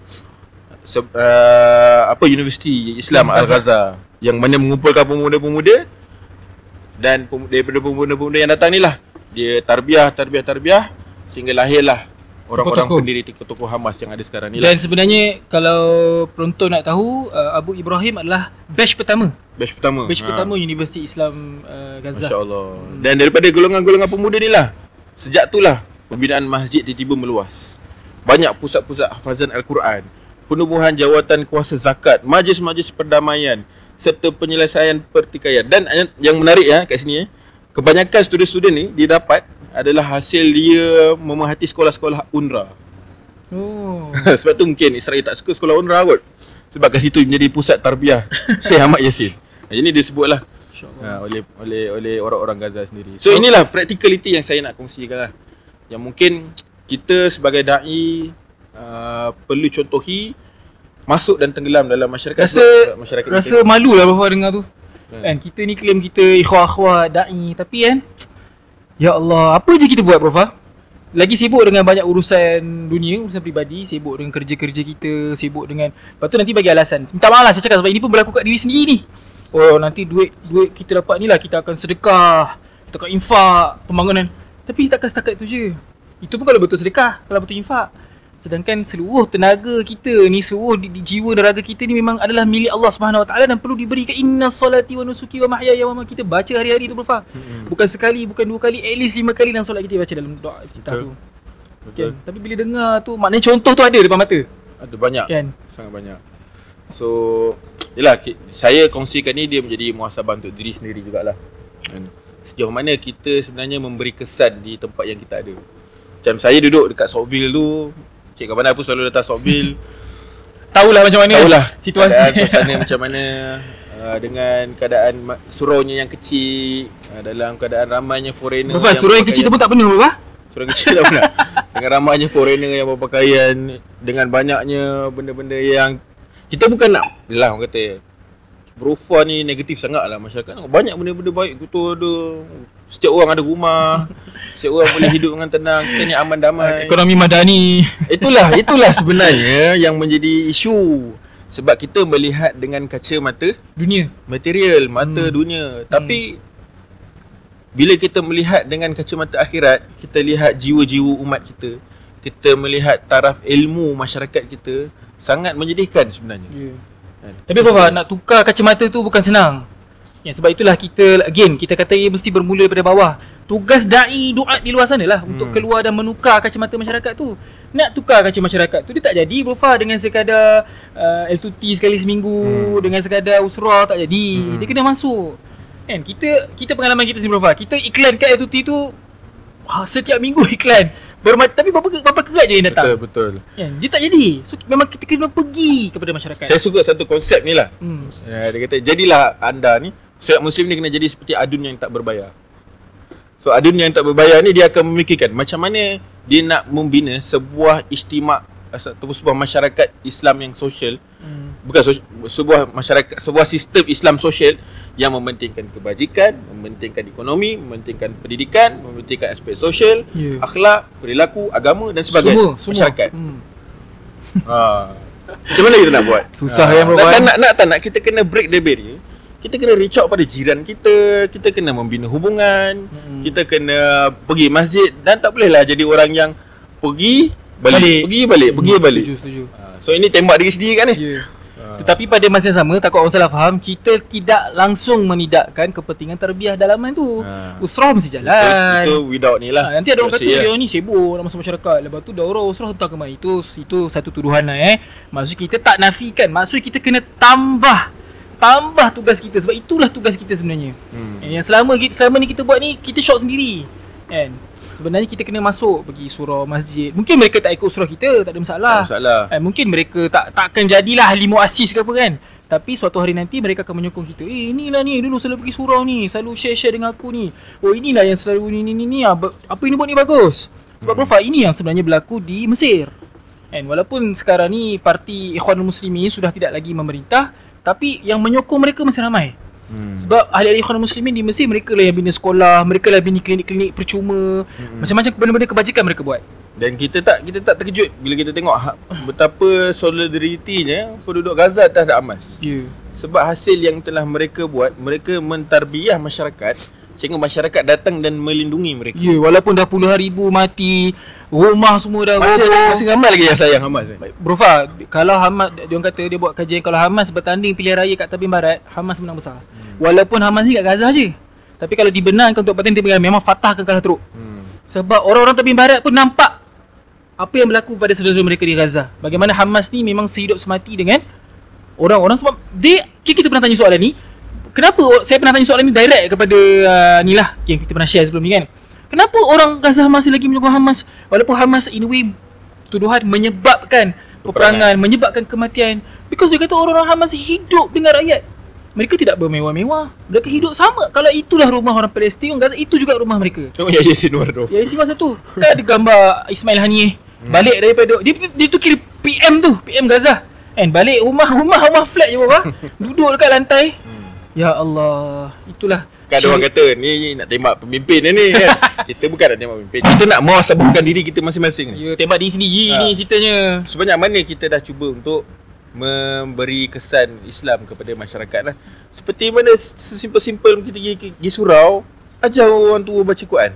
S1: Universiti Islam Al-Ghaza, yang mana mengumpulkan pemuda-pemuda Dan daripada pemuda-pemuda yang datang ni lah, dia tarbiyah sehingga lahirlah orang-orang pendiri tokoh Hamas yang ada sekarang ni lah.
S2: Dan sebenarnya kalau penonton nak tahu, Abu Ibrahim adalah batch pertama Universiti Islam Gaza.
S1: Masya-Allah. Dan daripada golongan-golongan pemuda ni lah, sejak tu lah pembinaan masjid tiba-tiba meluas. Banyak pusat-pusat hafazan Al-Quran, penubuhan jawatan kuasa zakat, majlis-majlis perdamaian serta penyelesaian pertikaian. Dan yang menarik kat sini, kebanyakan student-student ni dia dapat adalah hasil dia memerhati sekolah-sekolah UNRWA. Sebab tu mungkin Israel tak suka sekolah UNRWA kot. Sebab kat situ menjadi pusat tarbiyah Syekh Ahmad Yassin. Ini dia sebutlah oleh orang-orang Gaza sendiri. So inilah practicality yang saya nak kongsikan lah, yang mungkin kita sebagai da'i perlu contohi, masuk dan tenggelam dalam masyarakat.
S2: Rasa malu lah Bapak dengar tu. Kan kita ni claim kita ikhwah-ikhwah da'i, tapi kan ya Allah, apa je kita buat Prof? Lagi sibuk dengan banyak urusan dunia, urusan peribadi, sibuk dengan kerja-kerja kita, sibuk dengan, lepas tu nanti bagi alasan. Minta maaf lah saya cakap sebab ini pun berlaku kat diri sendiri ni. Oh nanti duit kita dapat ni lah, kita akan sedekah, kita akan infak, pembangunan. Tapi takkan setakat tu je. Itu pun kalau betul sedekah, kalau betul infak. Sedangkan seluruh tenaga kita ni, seluruh di jiwa dan raga kita ni memang adalah milik Allah Subhanahu Wa Taala dan perlu diberikan. Inna solati wa nusuki wa mahyaya wa mamati. Kita baca hari-hari tu Prof. Bukan sekali, bukan 2 kali, at least 5 kali dalam solat kita baca dalam doa iftitah tu. Kan? Tapi bila dengar tu, maknanya contoh tu ada depan mata.
S1: Ada banyak kan? Sangat banyak. So yelah, saya kongsikan ni dia menjadi muhasabah untuk diri sendiri jugalah. Sejauh mana kita sebenarnya memberi kesan di tempat yang kita ada. Macam saya duduk dekat Sockville tu, Cik Kabandan pun selalu datang Sockville.
S2: Tahulah macam mana situasi,
S1: suasana macam mana, dengan keadaan suraunya yang kecil, dalam keadaan ramainya foreigner.
S2: Surau yang kecil tu pun tak penuh Bapak?
S1: Surau kecil tak pernah. Dengan ramainya foreigner yang berpakaian, dengan banyaknya benda-benda yang kita bukan nak lah, orang kata Profa ni negatif sangat lah masyarakat. Banyak benda-benda baik tu ada. Setiap orang ada rumah, setiap orang boleh hidup dengan tenang. Kita ni aman damai.
S2: Ekonomi madani.
S1: Itulah sebenarnya yang menjadi isu. Sebab kita melihat dengan kaca mata
S2: dunia,
S1: material, mata dunia. Tapi bila kita melihat dengan kacamata akhirat, kita lihat jiwa-jiwa umat kita, kita melihat taraf ilmu masyarakat kita, sangat menyedihkan sebenarnya.
S2: Tapi Bapak, nak tukar kacamata tu bukan senang. Sebab itulah kita kata ia mesti bermula daripada bawah. Tugas da'i duat di luar sana lah untuk keluar dan menukar kacamata masyarakat tu. Nak tukar kacamata masyarakat tu, dia tak jadi Bapak dengan sekadar L2T sekali seminggu, dengan sekadar usrah, tak jadi. Dia kena masuk. Kan kita pengalaman kita sendiri Bapak, kita iklan kat L2T tu setiap minggu iklan. Tapi berapa kerat je yang datang.
S1: Betul.
S2: Dia tak jadi. So memang kita kena pergi kepada masyarakat.
S1: Saya suka satu konsep ni lah. Dia kata, jadilah anda ni, setiap Muslim ni kena jadi seperti adun yang tak berbayar. So adun yang tak berbayar ni, dia akan memikirkan macam mana dia nak membina sebuah ijtima' atau sebuah masyarakat Islam yang sosial. Bukan sebuah masyarakat, sebuah sistem Islam sosial yang mementingkan kebajikan, mementingkan ekonomi, mementingkan pendidikan, mementingkan aspek sosial, akhlak, perilaku, agama dan sebagainya. Semua. Masyarakat. Macam mana kita nak buat?
S2: Susah kan bro.
S1: Nak kita kena break the barrier. Kita kena reach out pada jiran kita kena membina hubungan, kita kena pergi masjid dan tak bolehlah jadi orang yang pergi balik.
S2: Setuju.
S1: So ini tembak diri sendiri kan ni.
S2: Tetapi pada masa yang sama, takut orang salah faham, kita tidak langsung menidakkan kepentingan tarbiyah dalaman tu. Usrah mesti jalan.
S1: Itu without ni lah.
S2: Nanti ada orang kata dia ni sibuk nak masuk masyarakat, lepas tu dah orang usrah entah ke mana. Itu satu tuduhan lah Maksud kita tak nafikan, maksud kita kena tambah tugas kita. Sebab itulah tugas kita sebenarnya. Yang selama ni kita buat ni, kita shock sendiri kan. Sebenarnya kita kena masuk, pergi surau, masjid. Mungkin mereka tak ikut surau kita, tak ada masalah. Mungkin mereka takkan jadilah ahli muassis ke apa kan. Tapi suatu hari nanti mereka akan menyokong kita. Inilah ni, dulu selalu pergi surau ni, selalu share dengan aku ni. Oh inilah yang selalu ni. Apa ini buat ni bagus. Sebab Prof, ini yang sebenarnya berlaku di Mesir. Walaupun sekarang ni parti Ikhwanul Muslimin sudah tidak lagi memerintah, tapi yang menyokong mereka masih ramai. Sebab ahli-ahli Ikhwanul Muslimin di Mesir, mereka lah yang bina sekolah, mereka lah bina klinik-klinik percuma, macam-macam benda-benda kebajikan mereka buat. Dan
S1: kita tak terkejut bila kita tengok betapa solidaritinya penduduk Gaza atas Hamas. Sebab hasil yang telah mereka buat, mereka mentarbiyah masyarakat sehingga masyarakat datang dan melindungi mereka.
S2: Ya, walaupun dah puluhan ribu mati, rumah semua dah roboh.
S1: Masih ramai lagi yang sayang Hamas.
S2: Bro Fah, kalau Hamas, dia orang kata, dia buat kajian, kalau Hamas bertanding pilihan raya kat tepi barat, Hamas menang besar. Walaupun Hamas ni kat Gaza je. Tapi kalau dibenarkan untuk bertanding tepi barat, memang Fatah akan kalah teruk. Sebab orang-orang tepi barat pun nampak apa yang berlaku pada saudara-saudara mereka di Gaza. Bagaimana Hamas ni memang sehidup semati dengan orang-orang, sebab kita pernah tanya soalan ni. Kenapa saya pernah tanya soalan ni direct kepada ni lah yang kita pernah share sebelum ni kan. Kenapa orang Gaza masih lagi menyokong Hamas walaupun Hamas in a way tuduhan menyebabkan peperangan, menyebabkan kematian. Because dia kata orang-orang Hamas hidup dengan rakyat. Mereka tidak bermewah-mewah. Mereka hidup sama. Kalau itulah rumah orang Palestin, orang Gaza itu juga rumah mereka.
S1: Tengok Yahya Sinwar tu.
S2: Yahya Sinwar satu. Kan ada gambar Ismail Haniyeh balik daripada dia tu kira PM tu, PM Gaza. Kan balik rumah flat je bawah. Duduk dekat lantai. Ya Allah, itulah.
S1: Kan ada orang kata ni nak tembak pemimpin ni kan. Kita bukan nak tembak pemimpin. Kita nak muhasabahkan diri kita masing-masing ni.
S2: Ya, tembak diri sendiri ni ceritanya.
S1: Sebanyak mana kita dah cuba untuk memberi kesan Islam kepada masyarakat lah. Seperti mana sesimpel-simpel kita pergi surau, ajar orang tua baca Quran.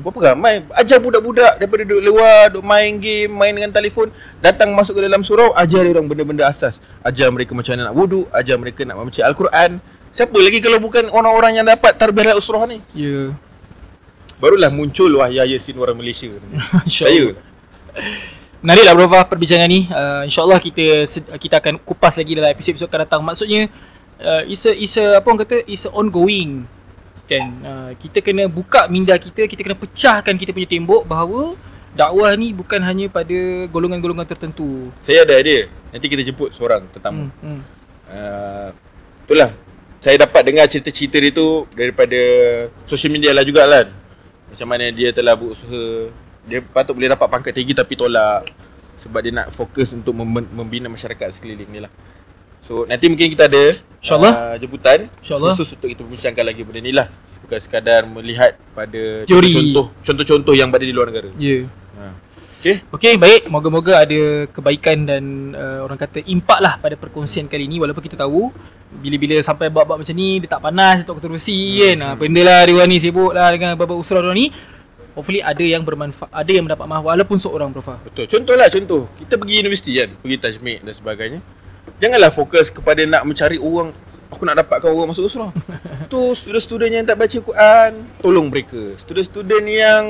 S1: Berapa ramai ajar budak-budak daripada duduk luar, duduk main game, main dengan telefon, datang masuk ke dalam surau, ajar dia orang benda-benda asas. Ajar mereka macam mana nak wuduk, ajar mereka nak membaca Al-Quran. Siapa lagi kalau bukan orang-orang yang dapat tarbiyah usrah ni?
S2: Ya.
S1: Barulah muncul Yahya Sinwar Malaysia.
S2: InsyaAllah. Menariklah Bro Fah perbincangan ni. InsyaAllah kita akan kupas lagi dalam episod-episod akan datang. Maksudnya it's a ongoing kan. Kita kena buka minda kita kena pecahkan kita punya tembok bahawa dakwah ni bukan hanya pada golongan-golongan tertentu.
S1: Saya ada idea. Nanti kita jemput seorang tetamu. Itulah. Saya dapat dengar cerita-cerita dia tu daripada social media lah jugalah. Macam mana dia telah berusaha, dia patut boleh dapat pangkat tinggi tapi tolak sebab dia nak fokus untuk membina masyarakat sekeliling ni lah. So nanti mungkin kita ada jemputan khusus untuk kita membincangkan lagi benda ni lah. Bukan sekadar melihat pada contoh-contoh yang berada di luar negara.
S2: Ya. Okay, baik. Moga-moga ada kebaikan dan orang kata impak lah pada perkongsian kali ni. Walaupun kita tahu bila-bila sampai bab-bab macam ni dia tak panas, dia tak keterusi kan. Benda lah dia orang ni sibuk lah dengan bab-bab usrah dia ni. Hopefully ada yang bermanfaat, ada yang mendapat manfaat walaupun seorang Bro Fah.
S1: Betul. Contoh. Kita pergi universiti kan, pergi tajmik dan sebagainya. Janganlah fokus kepada nak mencari orang, aku nak dapatkan orang masuk usrah. Tu student-student yang tak baca Quran, tolong mereka. Student-student yang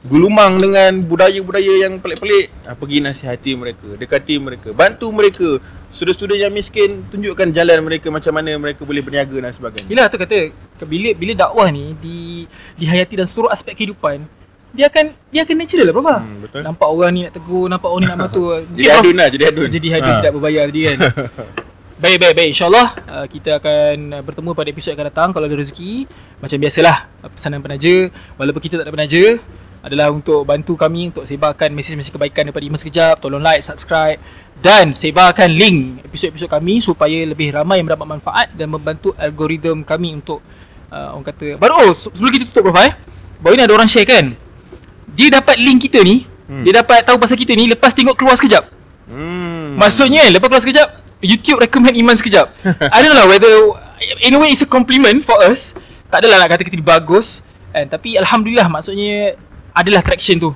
S1: gulumang dengan budaya-budaya yang pelik-pelik, pergi nasihati mereka, dekati mereka, bantu mereka. Student-student yang miskin, tunjukkan jalan mereka macam mana mereka boleh berniaga dan sebagainya.
S2: Yelah tu kata, bila dakwah ni dihayati dan seluruh aspek kehidupan, dia akan natural lah Bro Fah.
S1: Betul.
S2: Nampak orang ni nak tegur, nampak orang ni nak batu.
S1: Jadi adun.
S2: Jadi adun tidak berbayar tadi kan. Baik. InsyaAllah kita akan bertemu pada episod akan datang kalau ada rezeki. Macam biasalah, pesanan penaja, walaupun kita tak ada penaja, adalah untuk bantu kami untuk sebarkan mesej-mesej kebaikan daripada Iman Sekejap. Tolong like, subscribe dan sebarkan link episod-episod kami supaya lebih ramai yang mendapat manfaat dan membantu algoritma kami untuk orang kata sebelum kita tutup Bro Fah baru ni ada orang share kan, dia dapat link kita ni, dia dapat tahu pasal kita ni lepas tengok Keluar Sekejap. Maksudnya lepas Keluar Sekejap, YouTube recommend Iman Sekejap. I don't know whether in a way it's a compliment for us. Tak adalah nak kata kita ni bagus tapi Alhamdulillah maksudnya adalah traction tu.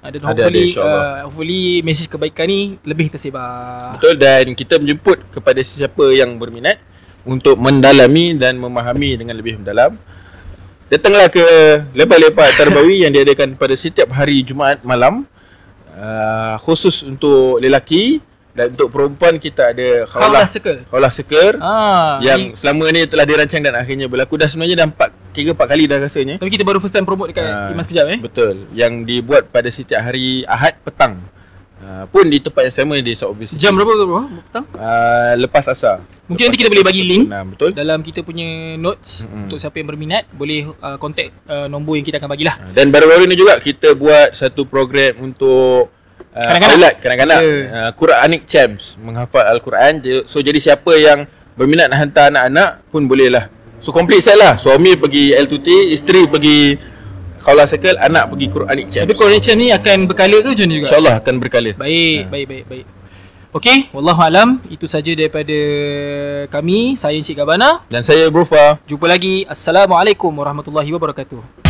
S2: Dan hopefully mesej kebaikan ni lebih tersebar.
S1: Betul, dan kita menjemput kepada sesiapa yang berminat untuk mendalami dan memahami dengan lebih mendalam. Datanglah ke lepak-lepak Tarbawi yang diadakan pada setiap hari Jumaat malam. Khusus untuk lelaki, dan untuk perempuan kita ada Khawlah Seker yang selama ni telah dirancang dan akhirnya berlaku. Dah sebenarnya dah 3-4 kali dah rasanya.
S2: Tapi kita baru first time promote dekat Iman Sekejap
S1: Betul. Yang dibuat pada setiap hari Ahad petang. Pun di tempat yang sama di South Obvious.
S2: Jam berapa petang?
S1: Lepas asar.
S2: Mungkin nanti kita boleh bagi link
S1: betul.
S2: dalam kita punya notes untuk siapa yang berminat boleh contact nombor yang kita akan bagilah.
S1: Dan baru-baru ni juga kita buat satu program untuk kanak-kanak Quranic Champs, menghafal Al-Quran. So jadi siapa yang berminat nak hantar anak-anak pun boleh lah. So complete set lah. Suami pergi L2T, isteri pergi Khawlah Circle, anak pergi Quranic Champs.
S2: Tapi Quranic Champs ni akan berkala ke macam ni juga?
S1: InsyaAllah akan berkala.
S2: Baik. Okey, wallahu alam, itu saja daripada kami. Saya Encik Gabana
S1: dan saya Brofa.
S2: Jumpa lagi. Assalamualaikum warahmatullahi wabarakatuh.